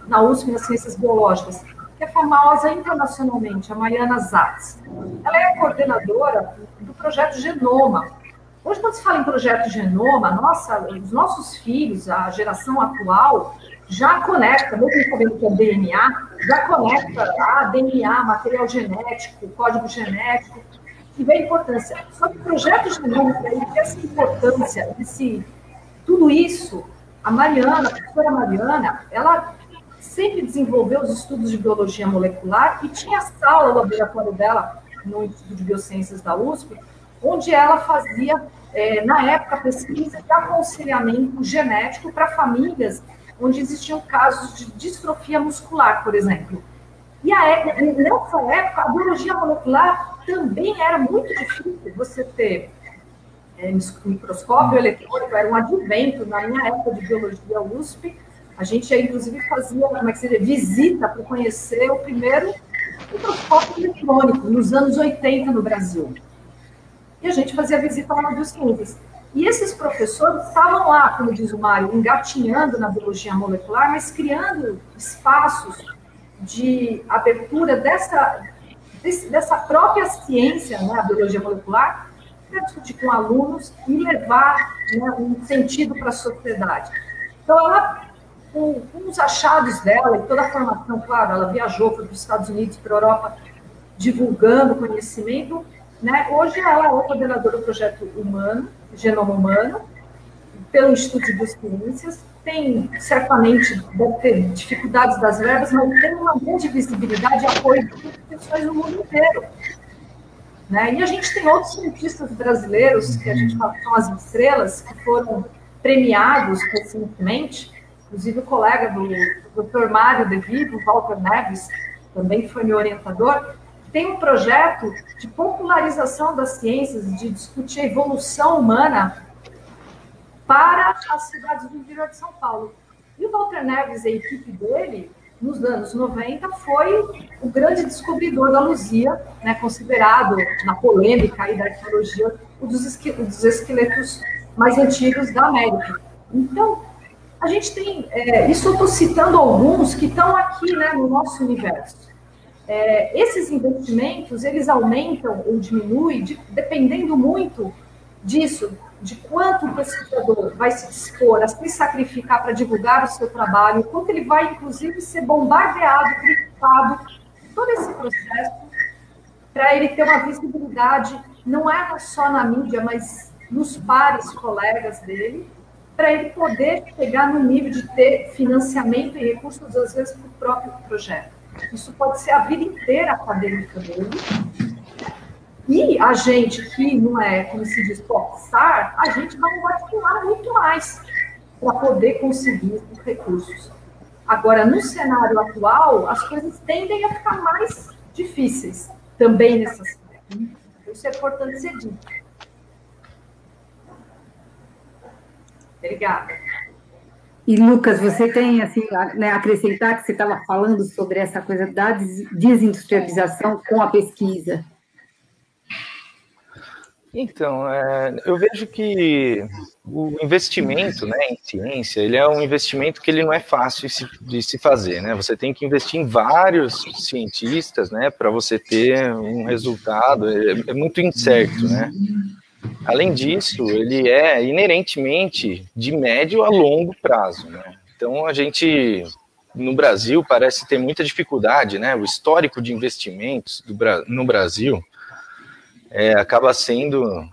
na USP, nas Ciências Biológicas, que é famosa internacionalmente, a Mariana Zatz. Ela é a coordenadora do projeto Genoma. Hoje, quando se fala em projeto Genoma, os nossos filhos, a geração atual, já conecta, mesmo sabendo que é DNA, já conecta a DNA, material genético, código genético, e vê a importância. Só que o projeto Genoma, essa importância, tudo isso, a professora Mariana, ela sempre desenvolveu os estudos de biologia molecular e tinha a sala, o laboratório dela, no Instituto de Biociências da USP, onde ela fazia, na época, pesquisa de aconselhamento genético para famílias onde existiam casos de distrofia muscular, por exemplo. E nessa época, a biologia molecular também era muito difícil. Você ter microscópio eletrônico, era um advento. Na minha época de biologia USP, a gente, inclusive, fazia visita para conhecer o primeiro microscópio eletrônico, nos anos 80, no Brasil. E a gente fazia visita lá na Biociências. E esses professores estavam lá, como diz o Mário, engatinhando na biologia molecular, mas criando espaços de abertura dessa própria ciência, né, a biologia molecular, para discutir com alunos e levar, né, um sentido para a sociedade. Então, ela, com os achados dela e toda a formação, claro, ela viajou para os Estados Unidos, para a Europa, divulgando conhecimento, né? Hoje ela é coordenadora do projeto Genoma Humano, pelo Instituto de Biociências. Tem, certamente, deve ter dificuldades das verbas, mas tem uma grande visibilidade e apoio de instituições no mundo inteiro. Né? E a gente tem outros cientistas brasileiros, que a gente fala que são as estrelas, que foram premiados recentemente, inclusive o colega do Dr. Mário De Vivo, Walter Neves, também foi meu orientador. Tem um projeto de popularização das ciências, de discutir a evolução humana para as cidades do interior de São Paulo. E o Walter Neves e a equipe dele, nos anos 90, foi o grande descobridor da Luzia, né, considerado, na polêmica aí da arqueologia, um dos esqueletos mais antigos da América. Então, a gente tem... isso eu estou citando alguns que estão aqui, né, no nosso universo. Esses investimentos, eles aumentam ou diminuem, dependendo muito disso, de quanto o pesquisador vai se dispor a se sacrificar para divulgar o seu trabalho, quanto ele vai, inclusive, ser bombardeado, criticado, todo esse processo, para ele ter uma visibilidade, não é só na mídia, mas nos pares colegas dele, para ele poder chegar no nível de ter financiamento e recursos, às vezes, para o próprio projeto. Isso pode ser a vida inteira acadêmica dele. E a gente que não é, como se diz, popstar, a gente vai estimular muito mais para poder conseguir esses recursos. Agora, no cenário atual, as coisas tendem a ficar mais difíceis também nessa cidade. Isso é importante ser dito. Obrigada. E, Lucas, você tem, assim, né, acrescentar que você estava falando sobre essa coisa da desindustrialização com a pesquisa? Então, eu vejo que o investimento, né, em ciência, ele é um investimento que ele não é fácil de se fazer, né? Você tem que investir em vários cientistas, né, para você ter um resultado, é muito incerto, né? Além disso, ele é inerentemente de médio a longo prazo, né? Então, a gente, no Brasil, parece ter muita dificuldade, né? O histórico de investimentos no Brasil acaba sendo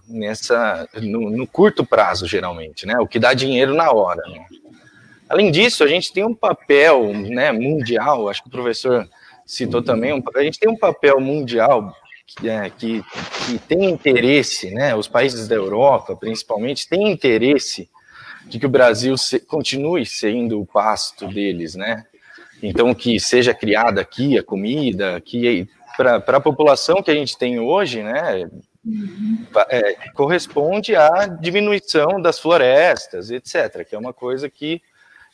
no curto prazo, geralmente, né? O que dá dinheiro na hora, né? Além disso, a gente tem um papel, né, mundial, acho que o professor citou também, a gente tem um papel mundial que tem interesse, né, os países da Europa, principalmente, têm interesse de que o Brasil continue sendo o pasto deles, né? Então, que seja criada aqui a comida, que para a população que a gente tem hoje, né, corresponde à diminuição das florestas, etc., que é uma coisa que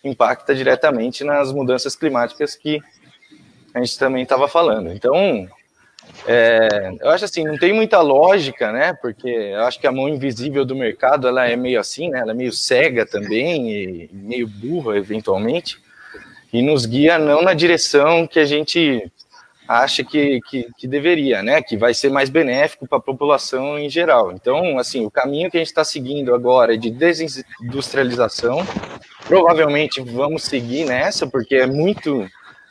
impacta diretamente nas mudanças climáticas que a gente também estava falando. Então, eu acho assim, não tem muita lógica, né, porque eu acho que a mão invisível do mercado, ela é meio assim, né, ela é meio cega também, e meio burra, eventualmente, e nos guia não na direção que a gente acha que deveria, né, que vai ser mais benéfico para a população em geral. Então, assim, o caminho que a gente está seguindo agora é de desindustrialização. Provavelmente vamos seguir nessa, porque é muito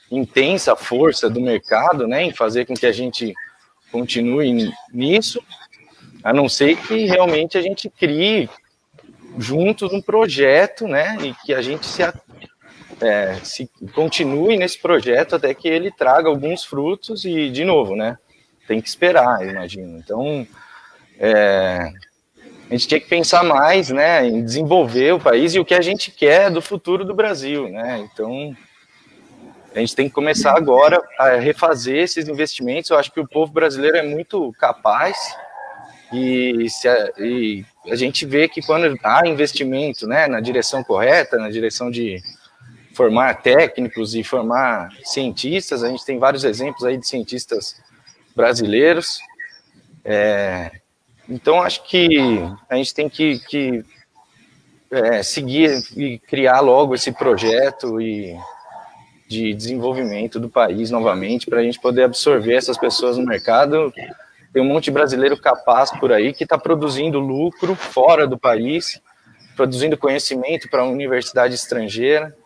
intensa a força do mercado, né, em fazer com que a gente continue nisso, a não ser que realmente a gente crie juntos um projeto, né, e que a gente se continue nesse projeto até que ele traga alguns frutos e, de novo, né, tem que esperar, eu imagino. Então, a gente tinha que pensar mais, né, em desenvolver o país e o que a gente quer do futuro do Brasil, né, então a gente tem que começar agora a refazer esses investimentos. Eu acho que o povo brasileiro é muito capaz e a gente vê que quando há investimento, né, na direção correta, na direção de formar técnicos e formar cientistas, a gente tem vários exemplos aí de cientistas brasileiros. Então, acho que a gente tem que seguir e criar logo esse projeto de desenvolvimento do país novamente, para a gente poder absorver essas pessoas no mercado. Tem um monte de brasileiro capaz por aí que está produzindo lucro fora do país, produzindo conhecimento para uma universidade estrangeira.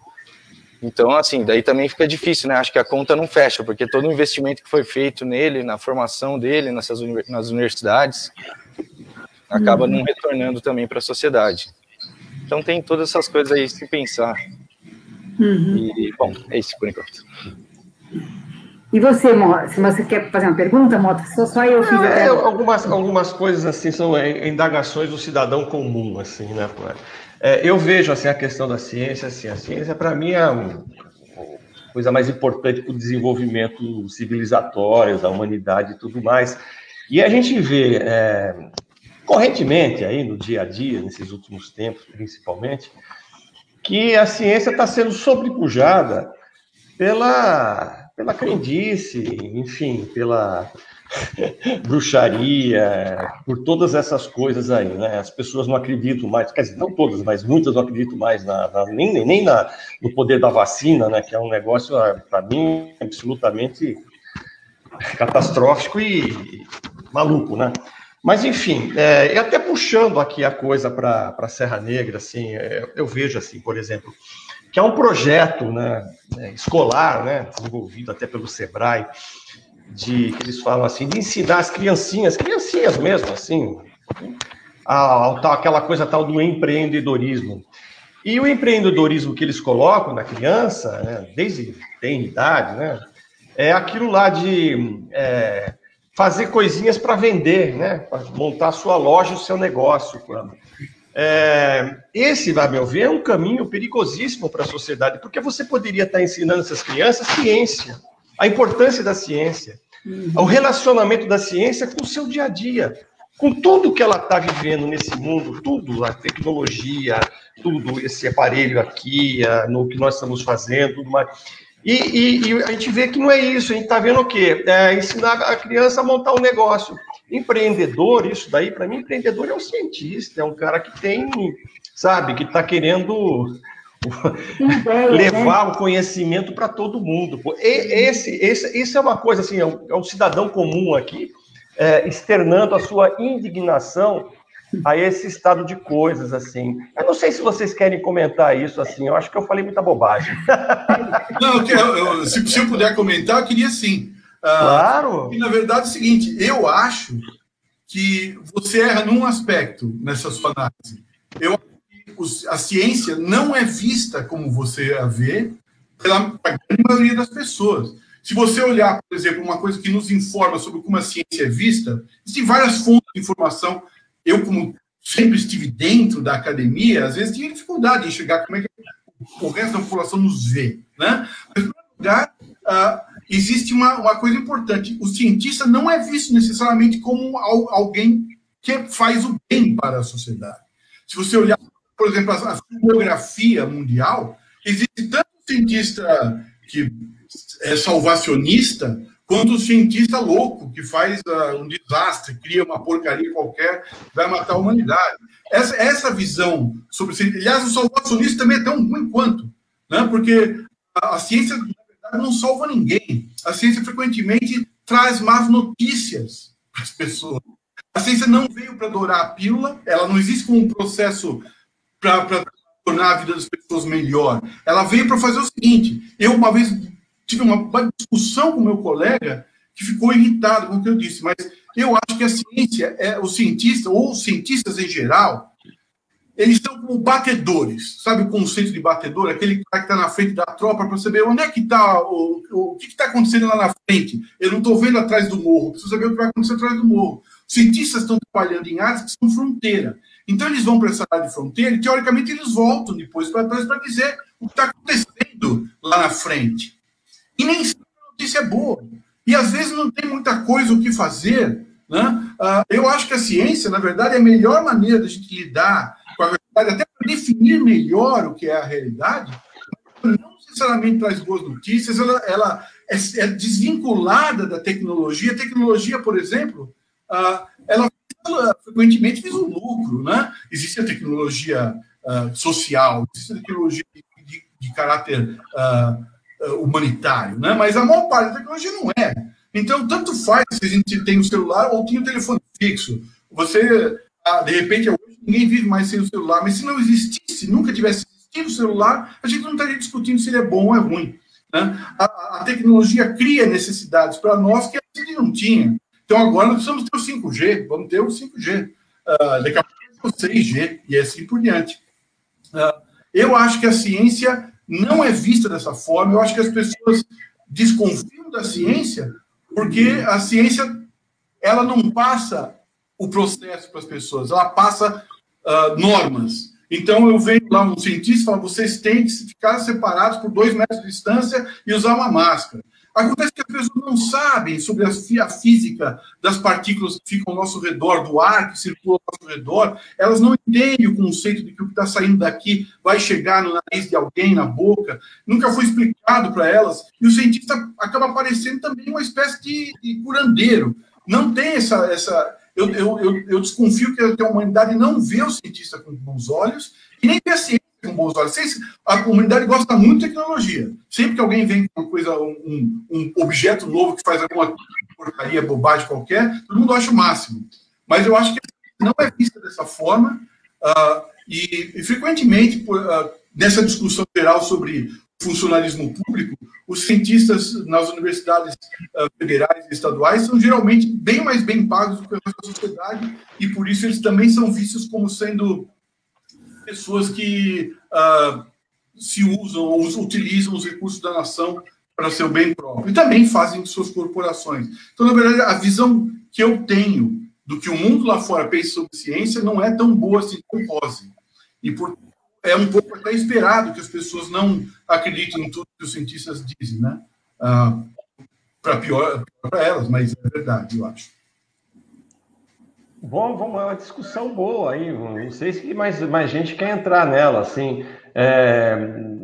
Então, assim, daí também fica difícil, né? Acho que a conta não fecha, porque todo o investimento que foi feito nele, na formação dele, nas universidades, acaba não retornando também para a sociedade. Então tem todas essas coisas aí se pensar. E, bom, é isso por enquanto. E você, Mota, se você quer fazer uma pergunta, Mota, só eu fiz algumas coisas assim são indagações do cidadão comum, assim, né? Eu vejo assim a questão da ciência, assim, a ciência para mim é a coisa mais importante para o desenvolvimento civilizatório da humanidade e tudo mais. E a gente vê correntemente aí no dia a dia, nesses últimos tempos, principalmente, que a ciência está sendo sobrepujada pela crendice, enfim, pela bruxaria, por todas essas coisas aí, né? As pessoas não acreditam mais, quer dizer, não todas, mas muitas não acreditam mais nem no poder da vacina, né? Que é um negócio, para mim, absolutamente catastrófico e maluco, né? Mas, enfim, e até puxando aqui a coisa para a Serra Negra, assim, eu vejo, assim, por exemplo, que é um projeto, né, escolar, né, desenvolvido até pelo Sebrae, que eles falam assim, de ensinar as criancinhas mesmo, assim, aquela coisa tal do empreendedorismo. E o empreendedorismo que eles colocam na criança, né, desde tem idade, né, é aquilo lá de fazer coisinhas para vender, né, para montar a sua loja, o seu negócio. Esse, a meu ver, é um caminho perigosíssimo para a sociedade, porque você poderia estar ensinando essas crianças ciência, a importância da ciência, o relacionamento da ciência com o seu dia a dia, com tudo que ela está vivendo nesse mundo, tudo, a tecnologia, tudo esse aparelho aqui, no que nós estamos fazendo, tudo mais. E a gente vê que não é isso, a gente está vendo o quê? Ensinar a criança a montar um negócio. Empreendedor, isso daí, para mim, empreendedor é um cientista, é um cara que tem, sabe, que está querendo levar o conhecimento para todo mundo. Isso é uma coisa, assim, é um cidadão comum aqui, externando a sua indignação a esse estado de coisas, assim. Eu não sei se vocês querem comentar isso, assim, eu acho que eu falei muita bobagem. Não, se eu puder comentar, eu queria sim. Claro! E, na verdade, é o seguinte, eu acho que você erra num aspecto nessa sua análise. Eu acho que a ciência não é vista como você a vê pela grande maioria das pessoas. Se você olhar, por exemplo, uma coisa que nos informa sobre como a ciência é vista, existem várias fontes de informação. Eu, como sempre estive dentro da academia, às vezes tinha dificuldade em enxergar como é que o resto da população nos vê, né? Mas, em primeiro lugar, existe uma coisa importante. O cientista não é visto necessariamente como alguém que faz o bem para a sociedade. Se você olhar, por exemplo, a filmografia mundial, existe tanto cientista que é salvacionista, quanto o cientista louco, que faz um desastre, cria uma porcaria qualquer, vai matar a humanidade. Essa visão sobre... Aliás, o salvacionista também é tão ruim quanto, né? Porque a ciência, na verdade, não salva ninguém. A ciência, frequentemente, traz más notícias para as pessoas. A ciência não veio para dourar a pílula, ela não existe como um processo para tornar a vida das pessoas melhor. Ela veio para fazer o seguinte: eu, uma vez, tive uma discussão com meu colega que ficou irritado com o que eu disse, mas eu acho que a ciência, o cientista, ou os cientistas em geral, eles são como batedores. Sabe o conceito de batedor? Aquele cara que está na frente da tropa para saber onde é que está, o que está acontecendo lá na frente. Eu não estou vendo atrás do morro, preciso saber o que vai acontecer atrás do morro. Os cientistas estão trabalhando em áreas que são fronteira. Então, eles vão para essa área de fronteira e, teoricamente, eles voltam depois para trás para dizer o que está acontecendo lá na frente. E nem sempre a notícia é boa. E, às vezes, não tem muita coisa o que fazer, né? Eu acho que a ciência, na verdade, é a melhor maneira de a gente lidar com a realidade, até para definir melhor o que é a realidade. Não necessariamente traz boas notícias, ela é desvinculada da tecnologia. A tecnologia, por exemplo, ela frequentemente visa um lucro, né? Existe a tecnologia social, existe a tecnologia de caráter humanitário, né? Mas a maior parte da tecnologia não é. Então, tanto faz se a gente tem o celular ou tem o telefone fixo. Você, de repente, hoje ninguém vive mais sem o celular, mas se não existisse, nunca tivesse existido o celular, a gente não estaria discutindo se ele é bom ou é ruim, né? A tecnologia cria necessidades para nós que a gente não tinha. Então, agora nós precisamos ter o 5G, vamos ter o 5G. Daqui a pouco o 6G, e assim por diante. Eu acho que a ciência não é vista dessa forma. Eu acho que as pessoas desconfiam da ciência porque a ciência, ela não passa o processo para as pessoas, ela passa normas. Então, eu venho lá um cientista e falo: vocês têm que ficar separados por 2 metros de distância e usar uma máscara. Acontece que as pessoas não sabem sobre a física das partículas que ficam ao nosso redor, do ar que circula ao nosso redor. Elas não entendem o conceito de que o que está saindo daqui vai chegar no nariz de alguém, na boca. Nunca foi explicado para elas. E o cientista acaba parecendo também uma espécie de curandeiro. Não tem essa... Eu desconfio que a humanidade não vê o cientista com bons olhos e nem vê a ciência com bons olhos. A comunidade gosta muito de tecnologia. Sempre que alguém vem com uma coisa, um objeto novo que faz alguma porcaria, bobagem qualquer, todo mundo acha o máximo. Mas eu acho que não é vista dessa forma e frequentemente, nessa discussão geral sobre funcionalismo público, os cientistas nas universidades federais e estaduais são geralmente bem mais bem pagos do que a sociedade e, por isso, eles também são vistos como sendo pessoas que se usam ou utilizam os recursos da nação para seu bem próprio. E também fazem de suas corporações. Então, na verdade, a visão que eu tenho do que o mundo lá fora pensa sobre ciência não é tão boa assim, tão rosa. E, portanto, é um pouco até esperado que as pessoas não acreditem em tudo que os cientistas dizem, né? Para pior para elas, mas é verdade, eu acho. Bom, vamos lá, uma discussão boa aí. Não sei se mais gente quer entrar nela, assim.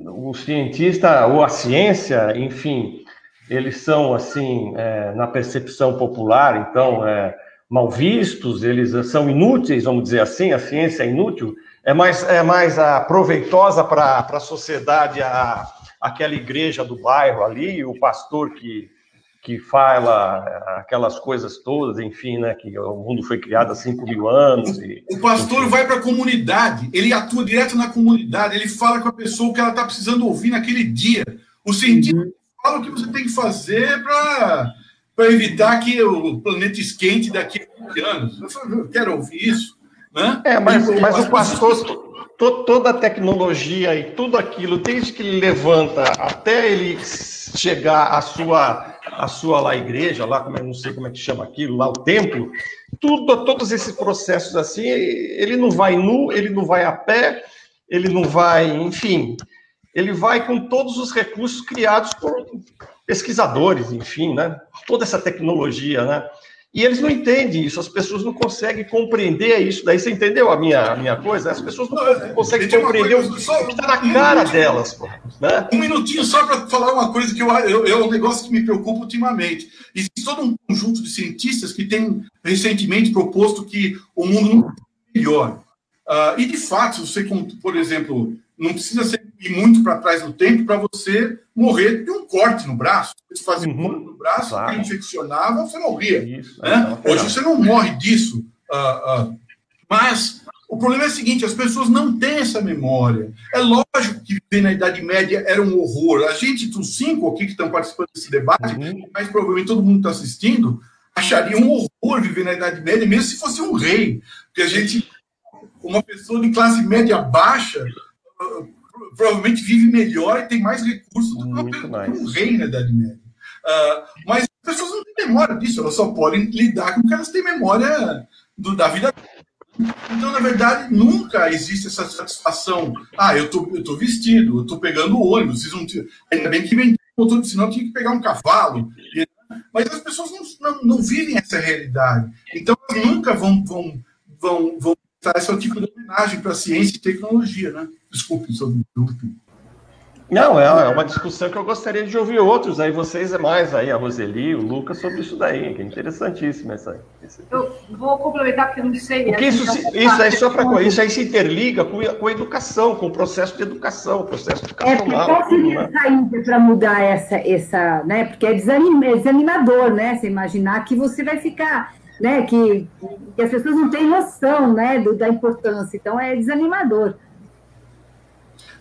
O cientista ou a ciência, enfim, eles são, assim, na percepção popular, então, mal vistos, eles são inúteis, vamos dizer assim, a ciência é inútil. É mais proveitosa para a sociedade aquela igreja do bairro ali, o pastor que fala aquelas coisas todas, enfim, né, que o mundo foi criado há 5.000 anos. O pastor vai para a comunidade, ele atua direto na comunidade, ele fala com a pessoa o que ela está precisando ouvir naquele dia. O cientista fala o que você tem que fazer para evitar que o planeta esquente daqui a 20 anos. Eu quero ouvir isso. Né? Mas o pastor... toda a tecnologia e tudo aquilo, desde que ele levanta até ele chegar à sua lá igreja, lá, como eu não sei como é que chama aquilo, lá o templo, todos esses processos assim, ele não vai nu, ele não vai a pé, ele não vai, enfim, ele vai com todos os recursos criados por pesquisadores, enfim, né? Toda essa tecnologia, né? E eles não entendem isso, as pessoas não conseguem compreender isso. Daí você entendeu a minha coisa? As pessoas não conseguem compreender o que está na cara delas. Pô, né? Um minutinho só para falar uma coisa que é um negócio que me preocupa ultimamente. Existe todo um conjunto de cientistas que tem recentemente proposto que o mundo não é melhor. E, de fato, você, por exemplo, não precisa ir muito para trás no tempo para você morrer de um corte no braço. Você fazia um corte no braço, claro. Infeccionava, você morria. Isso, né? Hoje você não morre disso. Mas o problema é o seguinte, as pessoas não têm essa memória. É lógico que viver na Idade Média era um horror. A gente, dos 5 aqui que estão participando desse debate, mas provavelmente todo mundo está assistindo, acharia um horror viver na Idade Média, mesmo se fosse um rei. Porque a gente, uma pessoa de classe média baixa, provavelmente vive melhor e tem mais recursos do que um rei na Idade Média. Mas as pessoas não têm memória disso, elas só podem lidar com o que elas têm memória da vida. Então, na verdade, nunca existe essa satisfação. Eu tô vestido, eu tô pegando o ônibus. Ainda bem que vem motor, senão eu tinha que pegar um cavalo. Mas as pessoas não vivem essa realidade. Então, elas nunca vão dar esse tipo de homenagem para a ciência e tecnologia, né? Desculpe, Não, é uma discussão que eu gostaria de ouvir outros aí, vocês mais aí, a Roseli, o Lucas, sobre isso daí, que é interessantíssimo essa aí. Eu vou complementar porque eu não sei. Porque isso aí se interliga com a educação, com o processo de educação, o processo educacional. Qual seria a saída para mudar essa, né? Porque é desanimador, né? Você imaginar que você vai ficar, né? Que as pessoas não têm noção, né? Da importância. Então é desanimador.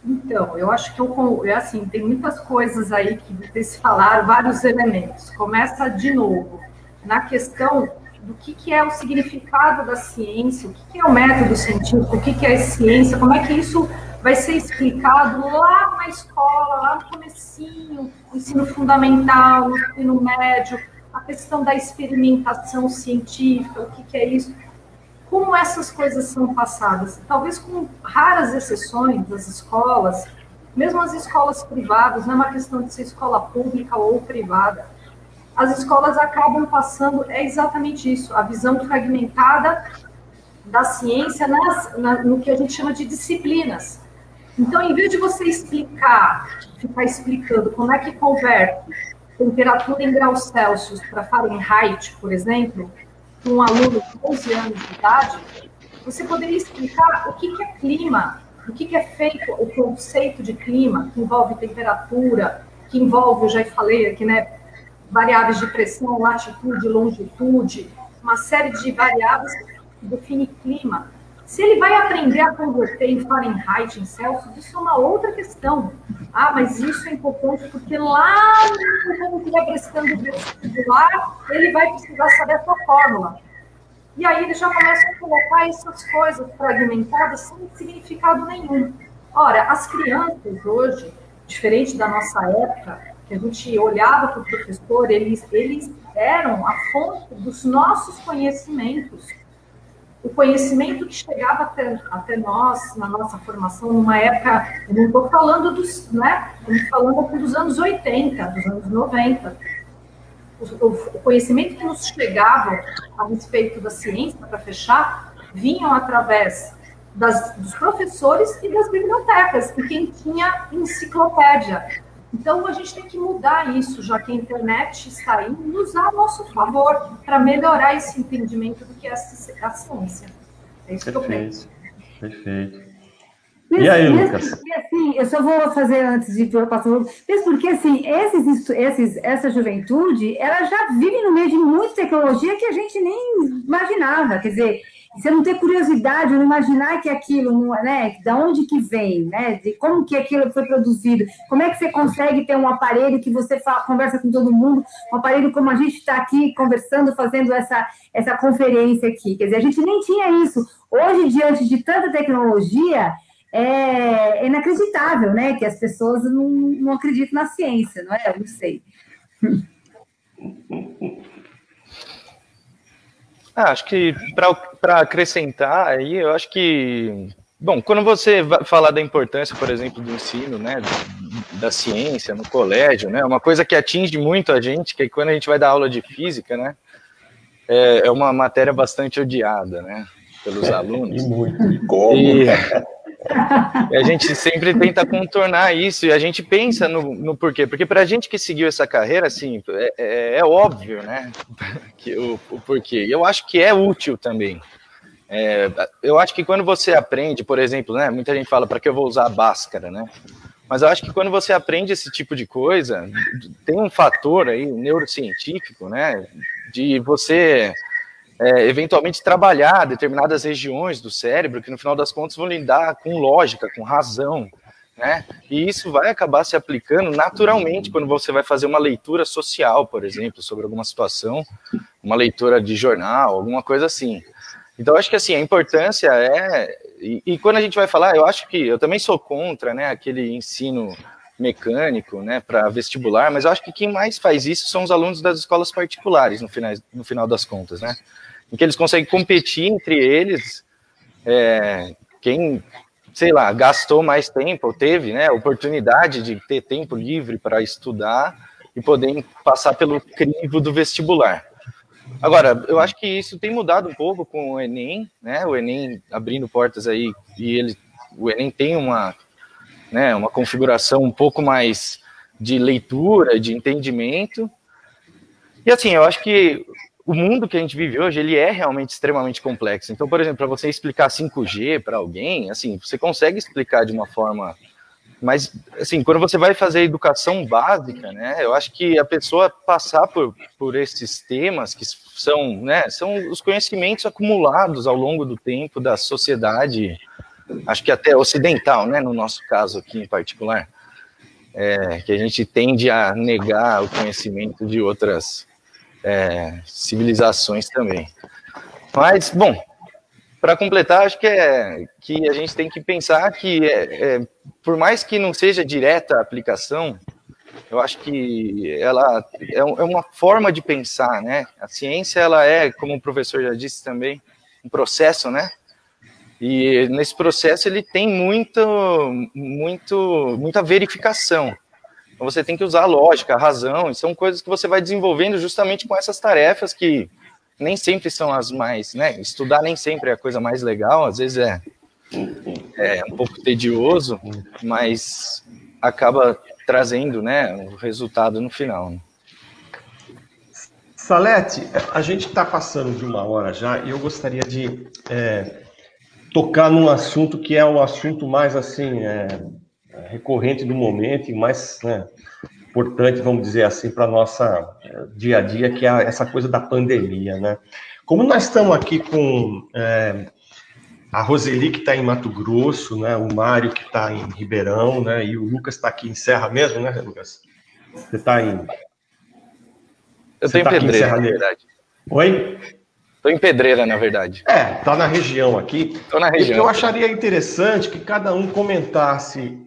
Então, eu acho que assim, tem muitas coisas aí que vocês falaram, vários elementos. Começa de novo na questão do que é o significado da ciência, o que é o método científico, o que é a ciência, como é que isso vai ser explicado lá na escola, lá no comecinho, no ensino fundamental, no ensino médio, a questão da experimentação científica, o que é isso. Como essas coisas são passadas? Talvez com raras exceções das escolas, mesmo as escolas privadas, não é uma questão de ser escola pública ou privada, as escolas acabam passando, é exatamente isso, a visão fragmentada da ciência no que a gente chama de disciplinas. Então, em vez de você ficar explicando como é que converte temperatura em graus Celsius para Fahrenheit, por exemplo, para um aluno de 11 anos de idade, você poderia explicar o que é clima, o que é feito, o conceito de clima, que envolve temperatura, que envolve, eu já falei aqui, né, variáveis de pressão, latitude, longitude, uma série de variáveis que definem clima. Se ele vai aprender a converter em Fahrenheit, em Celsius, isso é uma outra questão. Mas isso é importante porque lá, quando estiver prestando vestibular, ele vai precisar saber essa fórmula. E aí ele já começa a colocar essas coisas fragmentadas sem significado nenhum. Ora, as crianças hoje, diferente da nossa época, que a gente olhava para o professor, eles eram a fonte dos nossos conhecimentos. O conhecimento que chegava até nós, na nossa formação, numa época, eu não estou falando estamos falando dos anos 80, dos anos 90. O conhecimento que nos chegava a respeito da ciência, para fechar, vinham através dos professores e das bibliotecas, e quem tinha enciclopédia. Então, a gente tem que mudar isso, já que a internet está aí, e usar a nosso favor para melhorar esse entendimento do que é a ciência. É isso que eu penso. Perfeito. E aí, Lucas? Porque, assim, eu só vou fazer antes de passar o mesmo porque, assim, essa juventude, ela já vive no meio de muita tecnologia que a gente nem imaginava. Quer dizer, você não ter curiosidade, não imaginar que aquilo, né, da onde que vem, né, de como que aquilo foi produzido, como é que você consegue ter um aparelho que você conversa com todo mundo, um aparelho como a gente está aqui conversando, fazendo essa conferência aqui. Quer dizer, a gente nem tinha isso. Hoje, diante de tanta tecnologia, é inacreditável, né? Que as pessoas não acreditam na ciência, não é? Eu não sei. Acho que para acrescentar aí, eu acho que, bom, quando você vai falar da importância, por exemplo, do ensino, né, da ciência no colégio, né, uma coisa que atinge muito a gente, que é quando a gente vai dar aula de física, né, é uma matéria bastante odiada, né, pelos alunos. E muito. Como? E a gente sempre tenta contornar isso, e a gente pensa no porquê. Porque para a gente que seguiu essa carreira, assim, é óbvio, né, que o porquê. Eu acho que é útil também. Eu acho que quando você aprende, por exemplo, né, muita gente fala, para que eu vou usar a Bhaskara, né? Mas eu acho que quando você aprende esse tipo de coisa, tem um fator aí neurocientífico, né, de você... eventualmente trabalhar determinadas regiões do cérebro que no final das contas vão lidar com lógica, com razão, né? E isso vai acabar se aplicando naturalmente quando você vai fazer uma leitura social, por exemplo, sobre alguma situação, uma leitura de jornal, alguma coisa assim. Então, acho que assim, a importância e quando a gente vai falar, eu acho que eu também sou contra, né, aquele ensino mecânico, né, para vestibular, mas eu acho que quem mais faz isso são os alunos das escolas particulares, no final das contas, né? Em que eles conseguem competir entre eles, quem, sei lá, gastou mais tempo, ou teve, né, a oportunidade de ter tempo livre para estudar e poder passar pelo crivo do vestibular. Agora, eu acho que isso tem mudado um pouco com o Enem, né, o Enem abrindo portas aí, e o Enem tem uma configuração um pouco mais de leitura, de entendimento. E assim, eu acho que o mundo que a gente vive hoje, ele é realmente extremamente complexo. Então, por exemplo, para você explicar 5G para alguém, assim, você consegue explicar de uma forma... Mas, assim, quando você vai fazer educação básica, né, eu acho que a pessoa passar por esses temas, que são, né, são os conhecimentos acumulados ao longo do tempo da sociedade, acho que até ocidental, né, no nosso caso aqui em particular, que a gente tende a negar o conhecimento de outras civilizações também. Mas, bom, para completar, acho que a gente tem que pensar que, por mais que não seja direta a aplicação, eu acho que ela é uma forma de pensar, né? A ciência, ela como o professor já disse também, um processo, né? E nesse processo ele tem muita verificação. Então você tem que usar a lógica, a razão, e são coisas que você vai desenvolvendo justamente com essas tarefas que nem sempre são as mais, né? Estudar nem sempre é a coisa mais legal, às vezes é um pouco tedioso, mas acaba trazendo, né, o resultado no final. Né? Salete, a gente está passando de 1 hora já e eu gostaria de tocar num assunto que é o assunto mais assim recorrente do momento e mais importante, vamos dizer assim, para nossa dia a dia, que é essa coisa da pandemia, né? Como nós estamos aqui com a Roseli, que está em Mato Grosso, né? O Mário, que está em Ribeirão, né? E o Lucas está aqui em Serra mesmo, né, Lucas? Você está em... Eu estou em Pedreira, na verdade. Oi? Estou em Pedreira, na verdade. Está na região aqui. Estou na região. E eu acharia interessante que cada um comentasse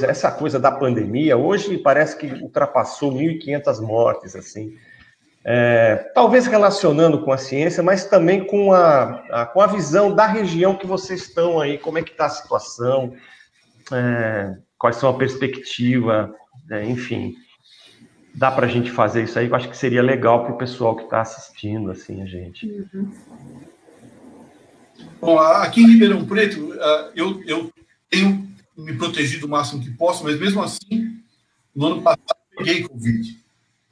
essa coisa da pandemia. Hoje parece que ultrapassou 1.500 mortes, assim. Talvez relacionando com a ciência, mas também com a visão da região que vocês estão aí, como é que está a situação, quais são a perspectiva, enfim. Dá para a gente fazer isso aí, eu acho que seria legal para o pessoal que está assistindo, assim, a gente. Uhum. Bom, aqui em Ribeirão Preto, eu tenho me protegido o máximo que posso, mas mesmo assim, no ano passado eu peguei Covid,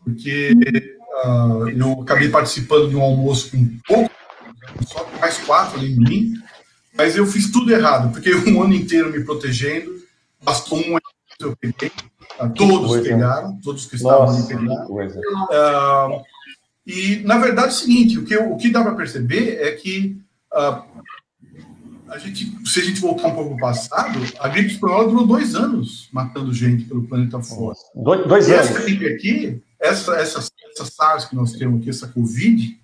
porque eu acabei participando de um almoço com pouco, só mais 4 além de mim, mas eu fiz tudo errado, porque um ano inteiro me protegendo, bastou um ano que eu peguei, todos pegaram, todos que estavam ali pegaram. E, na verdade, é o seguinte, o que dá para perceber é que se a gente voltar um pouco no passado, a gripe espanhola durou 2 anos matando gente pelo planeta fora. 2 anos. Essa gripe aqui, essa SARS que nós temos aqui, essa Covid,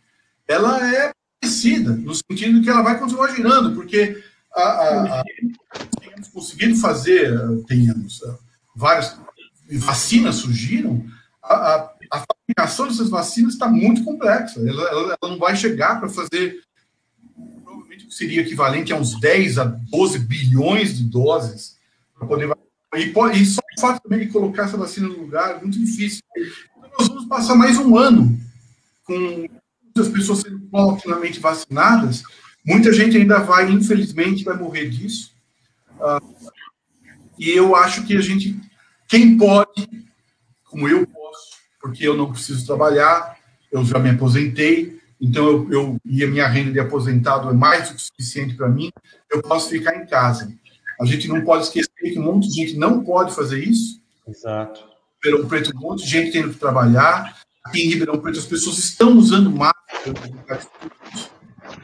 ela é parecida, no sentido que ela vai continuar girando, porque tenhamos conseguido fazer, várias vacinas surgiram, a fabricação dessas vacinas está muito complexa. Ela não vai chegar para fazer, provavelmente, o que seria equivalente a uns 10 a 12 bilhões de doses para poder. E só o fato também de colocar essa vacina no lugar é muito difícil. Então, nós vamos passar mais um ano com as pessoas sendo paulatinamente vacinadas. Muita gente ainda infelizmente, vai morrer disso. E eu acho que quem pode, como eu posso, porque eu não preciso trabalhar, eu já me aposentei, então e a minha renda de aposentado é mais do que suficiente para mim, eu posso ficar em casa. A gente não pode esquecer que um monte de gente não pode fazer isso. Exato. Ribeirão Preto, um monte de gente tendo que trabalhar. Aqui em Ribeirão Preto, as pessoas estão usando máscaras.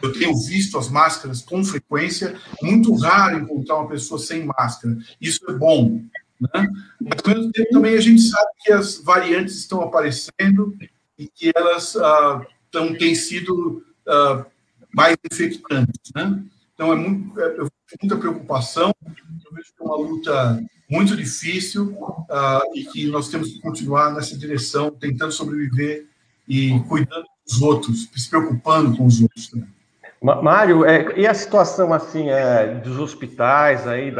Eu tenho visto as máscaras com frequência. É muito raro encontrar uma pessoa sem máscara. Isso é bom, né? Mas, ao mesmo tempo, também a gente sabe que as variantes estão aparecendo e que elas têm sido mais infectantes, né? Então, eu tenho muita preocupação. Eu vejo que é uma luta muito difícil e que nós temos que continuar nessa direção, tentando sobreviver e cuidando dos outros, se preocupando com os outros também. Mário, e a situação assim dos hospitais aí,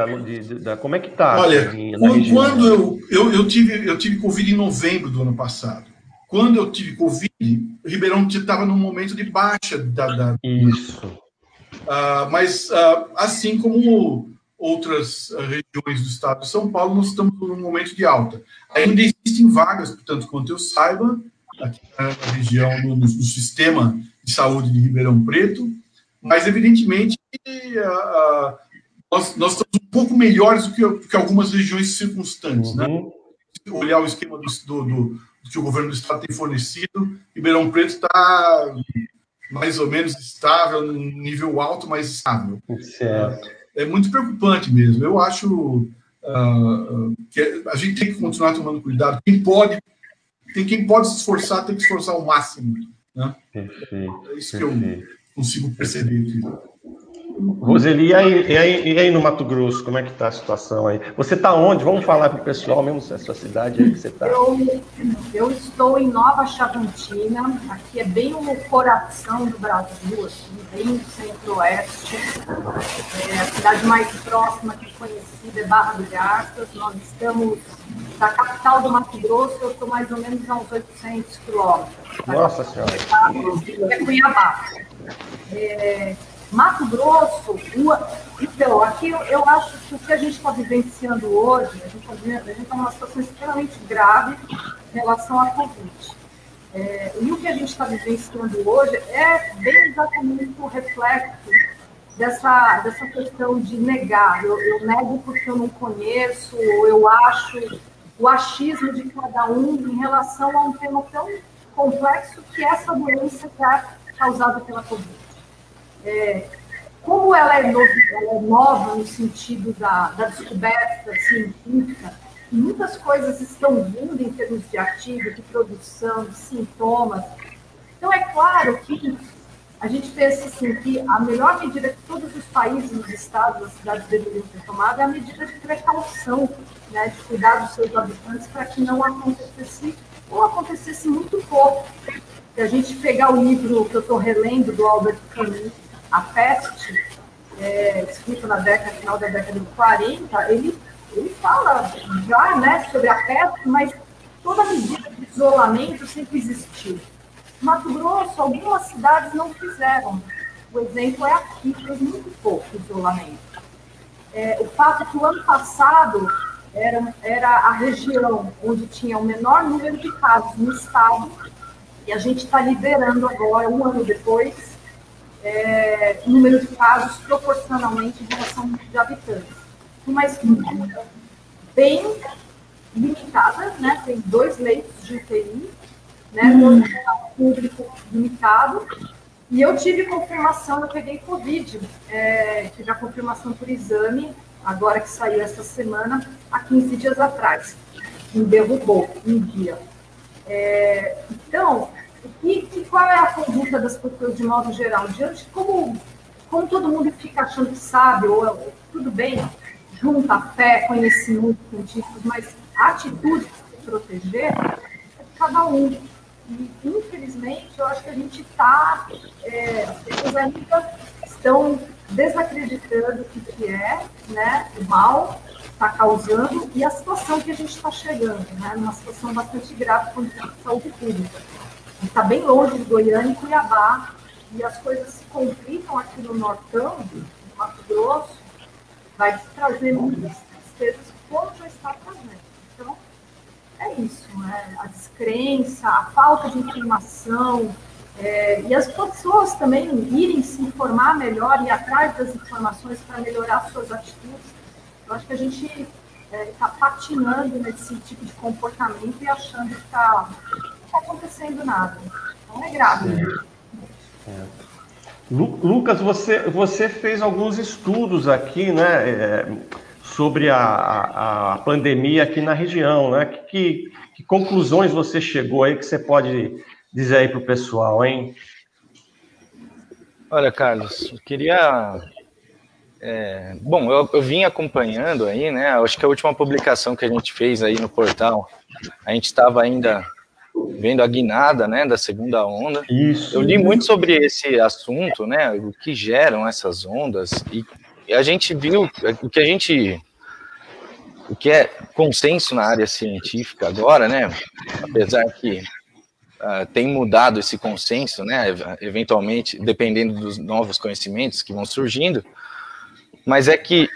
como é que está? Olha, quando eu tive Covid em novembro do ano passado. Quando eu tive Covid, Ribeirão estava num momento de baixa Isso. Mas, assim como outras regiões do estado de São Paulo, nós estamos num momento de alta. Ainda existem vagas, portanto, quanto eu saiba, aqui na região, no sistema de saúde de Ribeirão Preto, mas, evidentemente, nós estamos um pouco melhores do que algumas regiões circunstantes. Né? Se olhar o esquema do que o governo do estado tem fornecido, Ribeirão Preto está mais ou menos estável, num nível alto, mas estável. Certo. É muito preocupante mesmo. Eu acho que a gente tem que continuar tomando cuidado. Quem pode se esforçar, tem que se esforçar ao máximo. Né? Perfeito. É isso que eu consigo perceber aqui. Roseli, e aí no Mato Grosso, como é que está a situação aí? Você está onde? Vamos falar para o pessoal mesmo, se é a sua cidade aí que você está. Eu estou em Nova Chavantina, aqui é bem o coração do Brasil, assim, bem no centro-oeste. A cidade mais próxima que conhecida é Barra do Garças. Nós estamos da capital do Mato Grosso, eu estou mais ou menos a uns 800 quilômetros. Nossa Senhora! É Cuiabá. Mato Grosso, então, aqui eu acho que o que a gente está vivenciando hoje, a gente está numa situação extremamente grave em relação à Covid. E o que a gente está vivenciando hoje é bem exatamente o reflexo dessa questão de negar. Eu nego porque eu não conheço, eu acho o achismo de cada um em relação a um tema tão complexo que é essa doença que é causada pela Covid. Como ela é nova no sentido da descoberta científica, muitas coisas estão vindo em termos de artigo, de produção, de sintomas. Então, é claro que a gente pensa assim, que a melhor medida que todos os países, os estados, as cidades deveriam ter tomado é a medida de precaução, né, de cuidar dos seus habitantes para que não acontecesse, ou acontecesse muito pouco. Se a gente pegar o livro que eu estou relendo, do Albert Camus, A Peste, escrito final da década de 40, ele fala já, né, sobre a peste, mas toda medida de isolamento sempre existiu. Mato Grosso, algumas cidades não fizeram. O exemplo é aqui, fez muito pouco isolamento. O fato que o ano passado era a região onde tinha o menor número de casos no estado, e a gente está liderando agora, um ano depois, número de casos proporcionalmente em relação ao número de habitantes. Uma estrutura bem limitada, né? Tem 2 leitos de UTI, né? Um público limitado. E eu tive confirmação, eu peguei Covid, tive a confirmação por exame, agora que saiu essa semana, há 15 dias atrás. Me derrubou um dia. Então, qual é a conduta das pessoas de modo geral? Diante como como todo mundo fica achando que sabe, ou tudo bem, junta fé, conhecimento científico, mas a atitude de se proteger é de cada um. E, infelizmente, eu acho que a gente está, as pessoas ainda estão desacreditando o que é, né, o mal está causando e a situação que a gente está chegando, né, numa situação bastante grave quanto à saúde pública. Está bem longe de Goiânia e Cuiabá, e as coisas se complicam aqui no Nortão, no Mato Grosso, vai trazer muitas tristezas, como já está trazendo. Então, é isso, né? A descrença, a falta de informação, e as pessoas também irem se informar melhor, ir atrás das informações para melhorar suas atitudes. Eu acho que a gente está patinando nesse tipo de comportamento e achando que não está acontecendo nada. Então, é grave. Lucas, você fez alguns estudos aqui, né, sobre a pandemia aqui na região, né? Que conclusões você chegou aí que você pode dizer aí para o pessoal, hein? Olha, Carlos, eu queria... bom, eu vim acompanhando aí, né? Acho que a última publicação que a gente fez aí no portal, a gente estava ainda vendo a guinada, né, da segunda onda. Isso. Eu li muito sobre esse assunto, né, o que geram essas ondas, e a gente viu o que é consenso na área científica agora, né, apesar que tem mudado esse consenso, né, eventualmente, dependendo dos novos conhecimentos que vão surgindo, mas é que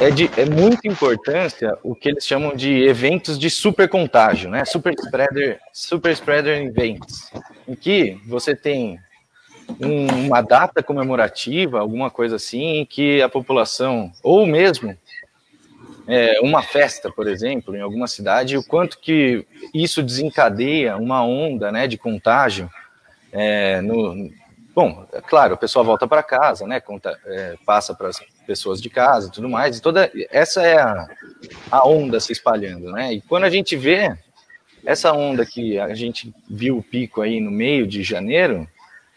é de muita importância o que eles chamam de eventos de supercontágio, né? Super spreader events, em que você tem uma data comemorativa, alguma coisa assim, em que a população, ou mesmo uma festa, por exemplo, em alguma cidade, o quanto que isso desencadeia uma onda, né, de contágio. Bom, é claro, a pessoa volta para casa, né, passa para as pessoas de casa e tudo mais, e toda essa é a onda se espalhando, né, e quando a gente vê essa onda que a gente viu o pico aí no meio de janeiro,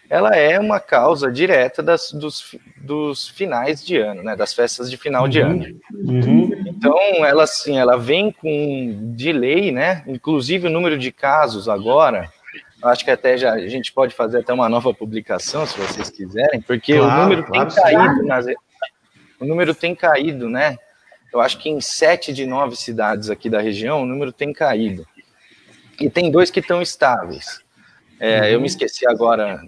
ela é uma causa direta dos finais de ano, né, das festas de final de ano. Então, ela vem com um delay, né, inclusive o número de casos agora, acho que até a gente pode fazer até uma nova publicação, se vocês quiserem, porque o número tem caído, o número tem caído, né? Eu acho que em 7 de 9 cidades aqui da região, o número tem caído. E tem 2 que estão estáveis. Eu me esqueci agora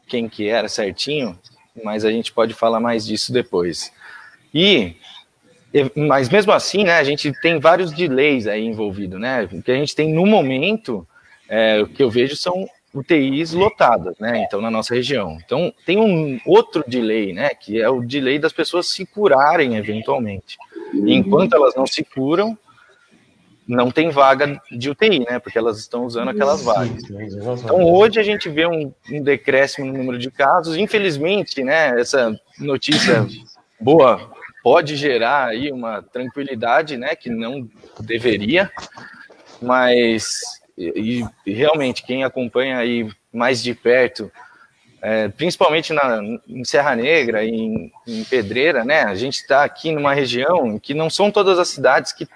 quem que era certinho, mas a gente pode falar mais disso depois. Mas mesmo assim, né, a gente tem vários delays aí envolvidos, né? O que a gente tem no momento... o que eu vejo são UTIs lotadas, né, então, na nossa região. Então, tem um outro delay, né, que é o delay das pessoas se curarem eventualmente. E enquanto elas não se curam, não tem vaga de UTI, né, porque elas estão usando aquelas vagas. Então, hoje a gente vê um decréscimo no número de casos. Infelizmente, né, essa notícia boa pode gerar aí uma tranquilidade, né, que não deveria, mas... E realmente, quem acompanha aí mais de perto, principalmente em Serra Negra e em Pedreira, né, a gente está aqui numa região em que não são todas as cidades que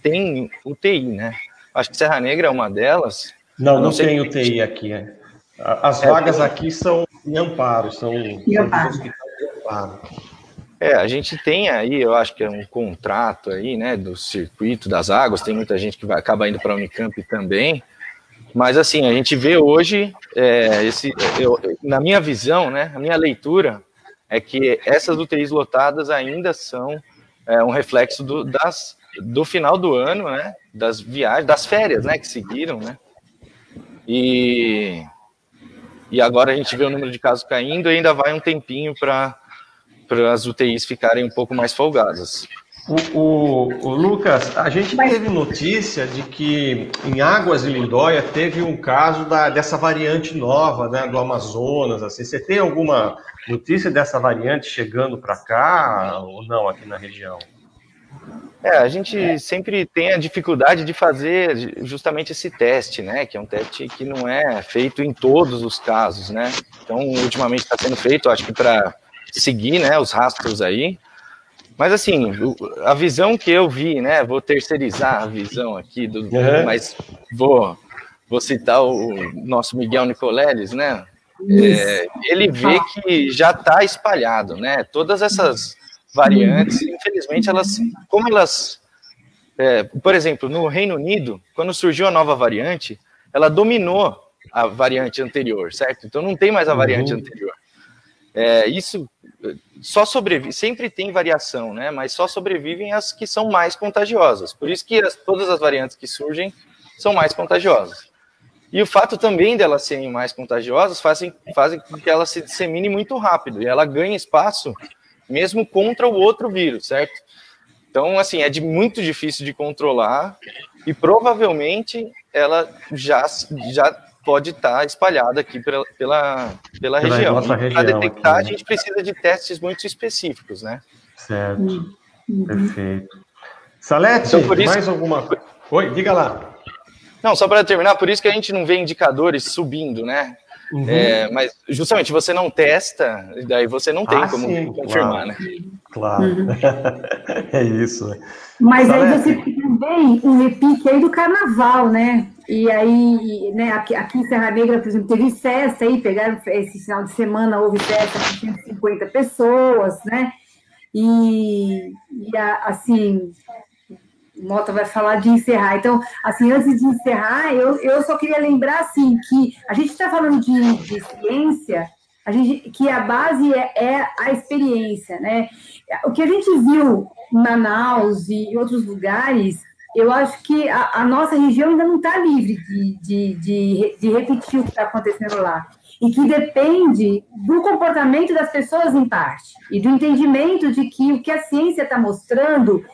tem UTI, né? Acho que Serra Negra é uma delas. Não tem UTI aqui. As vagas aqui são em amparo, são hospitais de amparo. A gente tem aí, eu acho que é um contrato aí, né, do circuito das águas, tem muita gente que acaba indo para a Unicamp também, mas assim, a gente vê hoje, na minha visão, né, a minha leitura é que essas UTIs lotadas ainda são um reflexo do final do ano, né, das viagens, das férias, né, que seguiram, né, e agora a gente vê o número de casos caindo e ainda vai um tempinho para as UTIs ficarem um pouco mais folgadas. O Lucas, a gente teve notícia de que em Águas de Lindóia teve um caso dessa variante nova, né, do Amazonas. Assim. Você tem alguma notícia dessa variante chegando para cá ou não aqui na região? A gente sempre tem a dificuldade de fazer justamente esse teste, né? Que é um teste que não é feito em todos os casos, né? Então, ultimamente está sendo feito, acho que para seguir, né, os rastros aí. Mas, assim, a visão que eu vi, né, vou terceirizar a visão aqui, mas vou citar o nosso Miguel Nicoleles, né, ele vê que já está espalhado, né, todas essas variantes, infelizmente, por exemplo, no Reino Unido, quando surgiu a nova variante, ela dominou a variante anterior, certo? Então não tem mais a variante anterior. Isso só sobrevive, sempre tem variação, né? Mas só sobrevivem as que são mais contagiosas. Por isso que todas as variantes que surgem são mais contagiosas. E o fato também delas serem mais contagiosas fazem com que ela se dissemine muito rápido e ela ganha espaço mesmo contra o outro vírus, certo? Então, assim, é muito difícil de controlar e provavelmente ela já pode estar espalhada aqui pela região. Para detectar, aqui, né? A gente precisa de testes muito específicos, né? Certo. Perfeito. Salete, então, mais alguma coisa? Oi, diga lá. Não, só para terminar, por isso que a gente não vê indicadores subindo, né? Mas justamente você não testa, daí você não tem como confirmar, claro, né? Claro. É isso. Mas aí você tem também um repique aí do carnaval, né? E aí, né, aqui em Serra Negra, por exemplo, teve festa aí, pegaram esse final de semana, houve festa com 150 pessoas, né? Assim, o Mota vai falar de encerrar. Então, assim, antes de encerrar, eu só queria lembrar, assim, que a gente está falando de ciência, que a base é a experiência, né? O que a gente viu em Manaus e em outros lugares, eu acho que a nossa região ainda não está livre de repetir o que está acontecendo lá. E que depende do comportamento das pessoas, em parte, e do entendimento de que o que a ciência está mostrando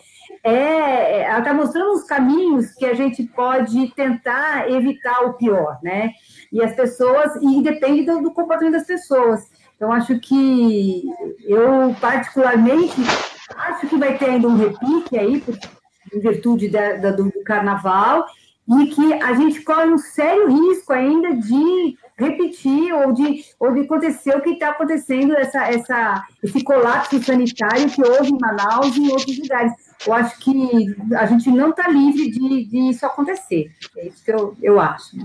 ela está mostrando os caminhos que a gente pode tentar evitar o pior, né? E as pessoas, e depende do comportamento das pessoas. Então, acho que eu, particularmente, acho que vai ter ainda um repique aí, em virtude do carnaval, e que a gente corre um sério risco ainda de repetir ou de acontecer o que está acontecendo, esse colapso sanitário que houve em Manaus e em outros lugares. Eu acho que a gente não está livre de isso acontecer. É isso que eu acho.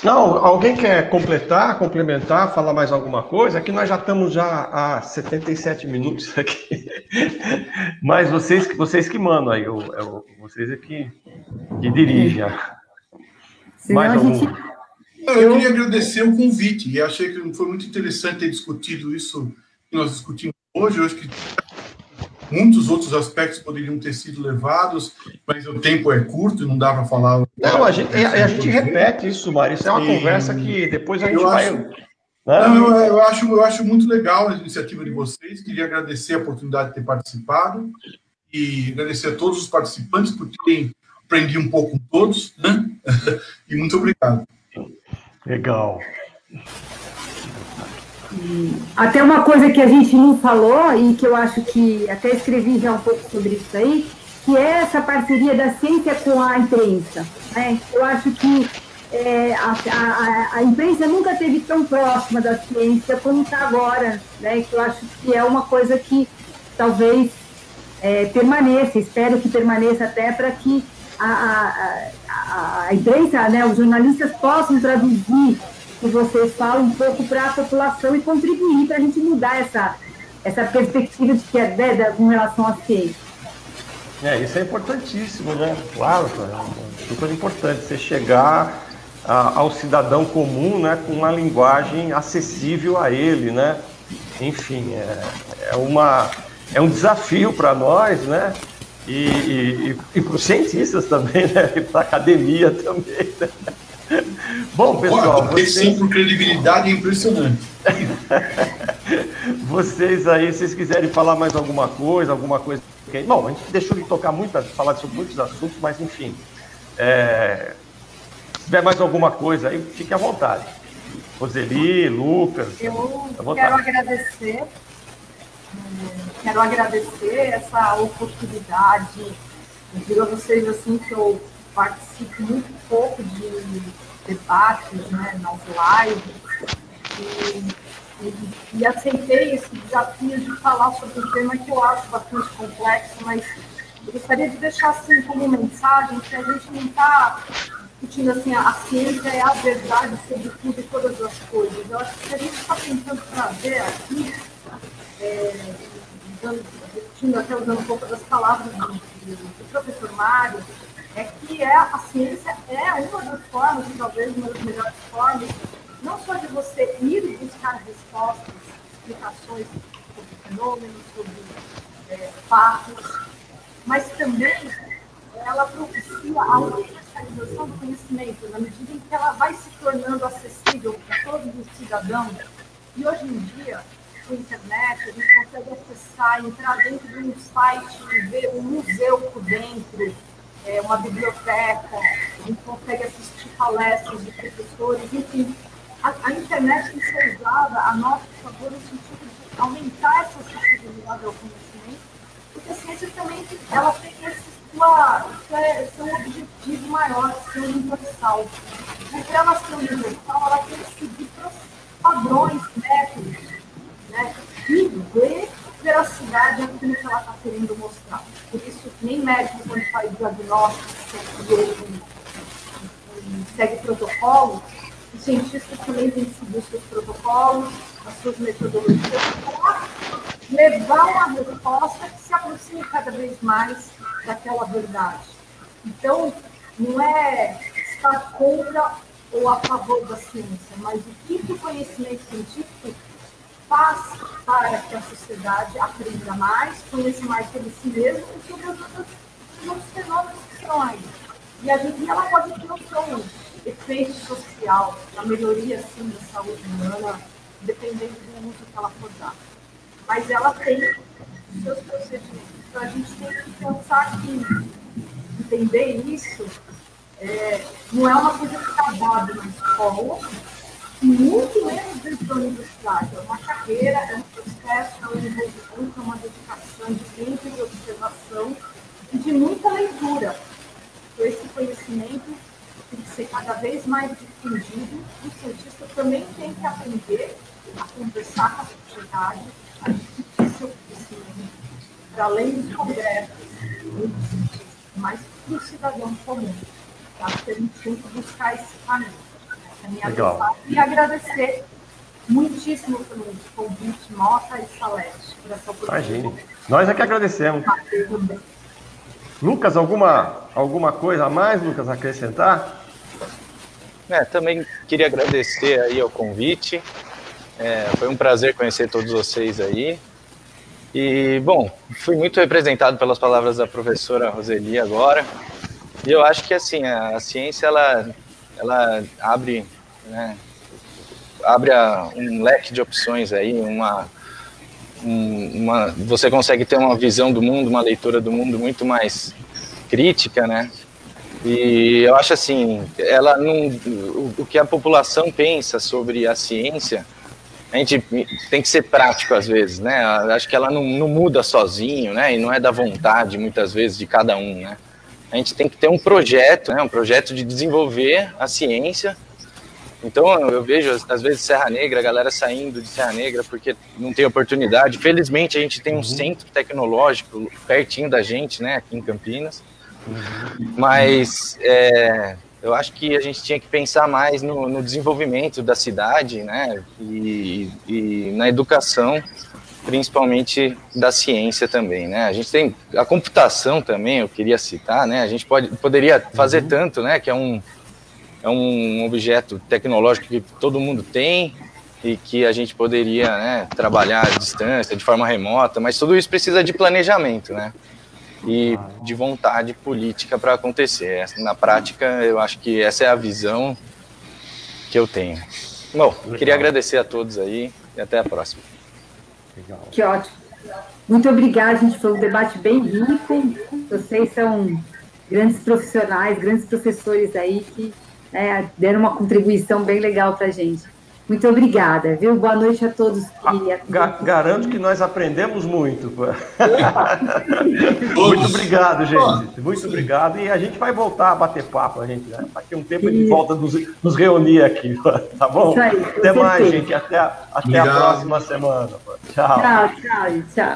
Não, alguém quer complementar, falar mais alguma coisa? Aqui nós já estamos há 77 minutos aqui. Mas vocês que mandam aí, vocês é que dirigem. Mais algum? Eu queria agradecer o convite, e achei que foi muito interessante ter discutido isso que nós discutimos hoje. Eu acho que muitos outros aspectos poderiam ter sido levados, mas o tempo é curto e não dá para falar. Não, a gente repete isso, Mário. Isso é uma conversa que depois a gente vai... Eu acho muito legal a iniciativa de vocês. Queria agradecer a oportunidade de ter participado e agradecer a todos os participantes por terem aprendido um pouco com todos, né? E muito obrigado. Legal. Até uma coisa que a gente não falou e que eu acho que até escrevi já um pouco sobre isso aí, que é essa parceria da ciência com a imprensa, né? Eu acho que a imprensa nunca esteve tão próxima da ciência como está agora, né? Que eu acho que é uma coisa que talvez permaneça, espero que permaneça até para que a imprensa, né, os jornalistas possam traduzir que vocês falam um pouco para a população e contribuir para a gente mudar essa perspectiva com relação à ciência. Isso é importantíssimo, né? Claro, é super importante você chegar ao cidadão comum, né, com uma linguagem acessível a ele, né? Enfim, é um desafio para nós, né? E para os cientistas também, né? E para a academia também, né? Bom, pessoal... Sim, por credibilidade é impressionante. Vocês quiserem falar mais alguma coisa... Bom, a gente deixou de falar sobre muitos assuntos, mas enfim... Se tiver mais alguma coisa aí, fique à vontade. Roseli, Lucas... Eu quero agradecer essa oportunidade. Eu digo a vocês assim que eu participo muito pouco de debates, né, nas lives, e e aceitei esse desafio de falar sobre um tema que eu acho bastante complexo, mas eu gostaria de deixar assim como mensagem que a gente não está discutindo assim, a ciência é a verdade sobre tudo e todas as coisas. Eu acho que a gente está tentando trazer aqui, até usando um pouco das palavras do professor Mário, é que a ciência é uma das formas, talvez uma das melhores formas, não só de você ir buscar respostas, explicações sobre fenômenos, sobre fatos, mas também ela propicia a universalização do conhecimento, na medida em que ela vai se tornando acessível para todos os cidadãos. E hoje em dia, com a internet, a gente consegue acessar, entrar dentro de um site e ver um museu por dentro, uma biblioteca, a gente consegue assistir palestras de professores, enfim. A internet tem que ser usada a nosso favor no sentido de aumentar essa acessibilidade ao conhecimento, porque a ciência também ela tem esse um objetivo maior, ser universal. E para ela ser universal, ela tem que seguir padrões, métodos, né? E ver veracidade naquilo que ela está querendo mostrar. Por isso, nem médico, quando faz diagnóstico, segue protocolo, os cientistas também têm que seguir os seus protocolos, as suas metodologias, para levar uma resposta que se aproxime cada vez mais daquela verdade. Então, não é estar contra ou a favor da ciência, mas o que o conhecimento científico faz para que a sociedade aprenda mais, conheça mais sobre si mesmo e sobre os outros fenômenos que estão aí. E ela pode ter o seu efeito social, a melhoria assim, da saúde humana, dependendo do uso que ela for dar. Mas ela tem os seus procedimentos. Então a gente tem que pensar que entender isso não é uma coisa que está dada na escola, e muito menos dentro da universidade. É uma carreira, é um processo, é um envolvimento, é uma dedicação de tempo de observação e de muita leitura. Então, esse conhecimento tem que ser cada vez mais difundido. O cientista também tem que aprender a conversar com a sociedade, a discutir seu conhecimento, para além dos congressos, mas para o cidadão comum. Acho que a gente tem que buscar esse caminho. A minha mensagem e agradecer muitíssimo pelo convite, Mota e Salete, por essa oportunidade. Imagine. Nós é que agradecemos. Lucas, alguma coisa a mais, Lucas, a acrescentar? Também queria agradecer aí ao convite. Foi um prazer conhecer todos vocês aí. E, bom, fui muito representado pelas palavras da professora Roseli agora. E eu acho que, assim, a ciência, ela abre, né, um leque de opções aí, você consegue ter uma visão do mundo, uma leitura do mundo muito mais crítica, né? E eu acho assim, o que a população pensa sobre a ciência, a gente tem que ser prático às vezes, né? Acho que ela não muda sozinho, né? E não é da vontade, muitas vezes, de cada um, né? A gente tem que ter um projeto, né? Um projeto de desenvolver a ciência. Então, eu vejo, às vezes, Serra Negra, a galera saindo de Serra Negra porque não tem oportunidade. Felizmente, a gente tem um centro tecnológico pertinho da gente, né? Aqui em Campinas. Mas eu acho que a gente tinha que pensar mais no desenvolvimento da cidade, né? E na educação, principalmente da ciência também, né? A gente tem a computação também, eu queria citar, né? A gente poderia fazer tanto, né? Que é um objeto tecnológico que todo mundo tem e que a gente poderia, né, trabalhar à distância, de forma remota, mas tudo isso precisa de planejamento, né? E de vontade política para acontecer. Na prática, eu acho que essa é a visão que eu tenho. Bom, queria agradecer a todos aí e até a próxima. Legal. Que ótimo. Muito obrigada, gente. Foi um debate bem rico. Vocês são grandes profissionais, grandes professores aí que deram uma contribuição bem legal para a gente. Muito obrigada, viu? Boa noite a todos. Garanto que nós aprendemos muito. Muito obrigado, gente. Muito obrigado. E a gente vai voltar a bater papo, a gente, né? Daqui a um tempo a gente volta a nos reunir aqui, tá bom? Isso aí, até mais, gente. Até a próxima semana. Tchau. Tchau.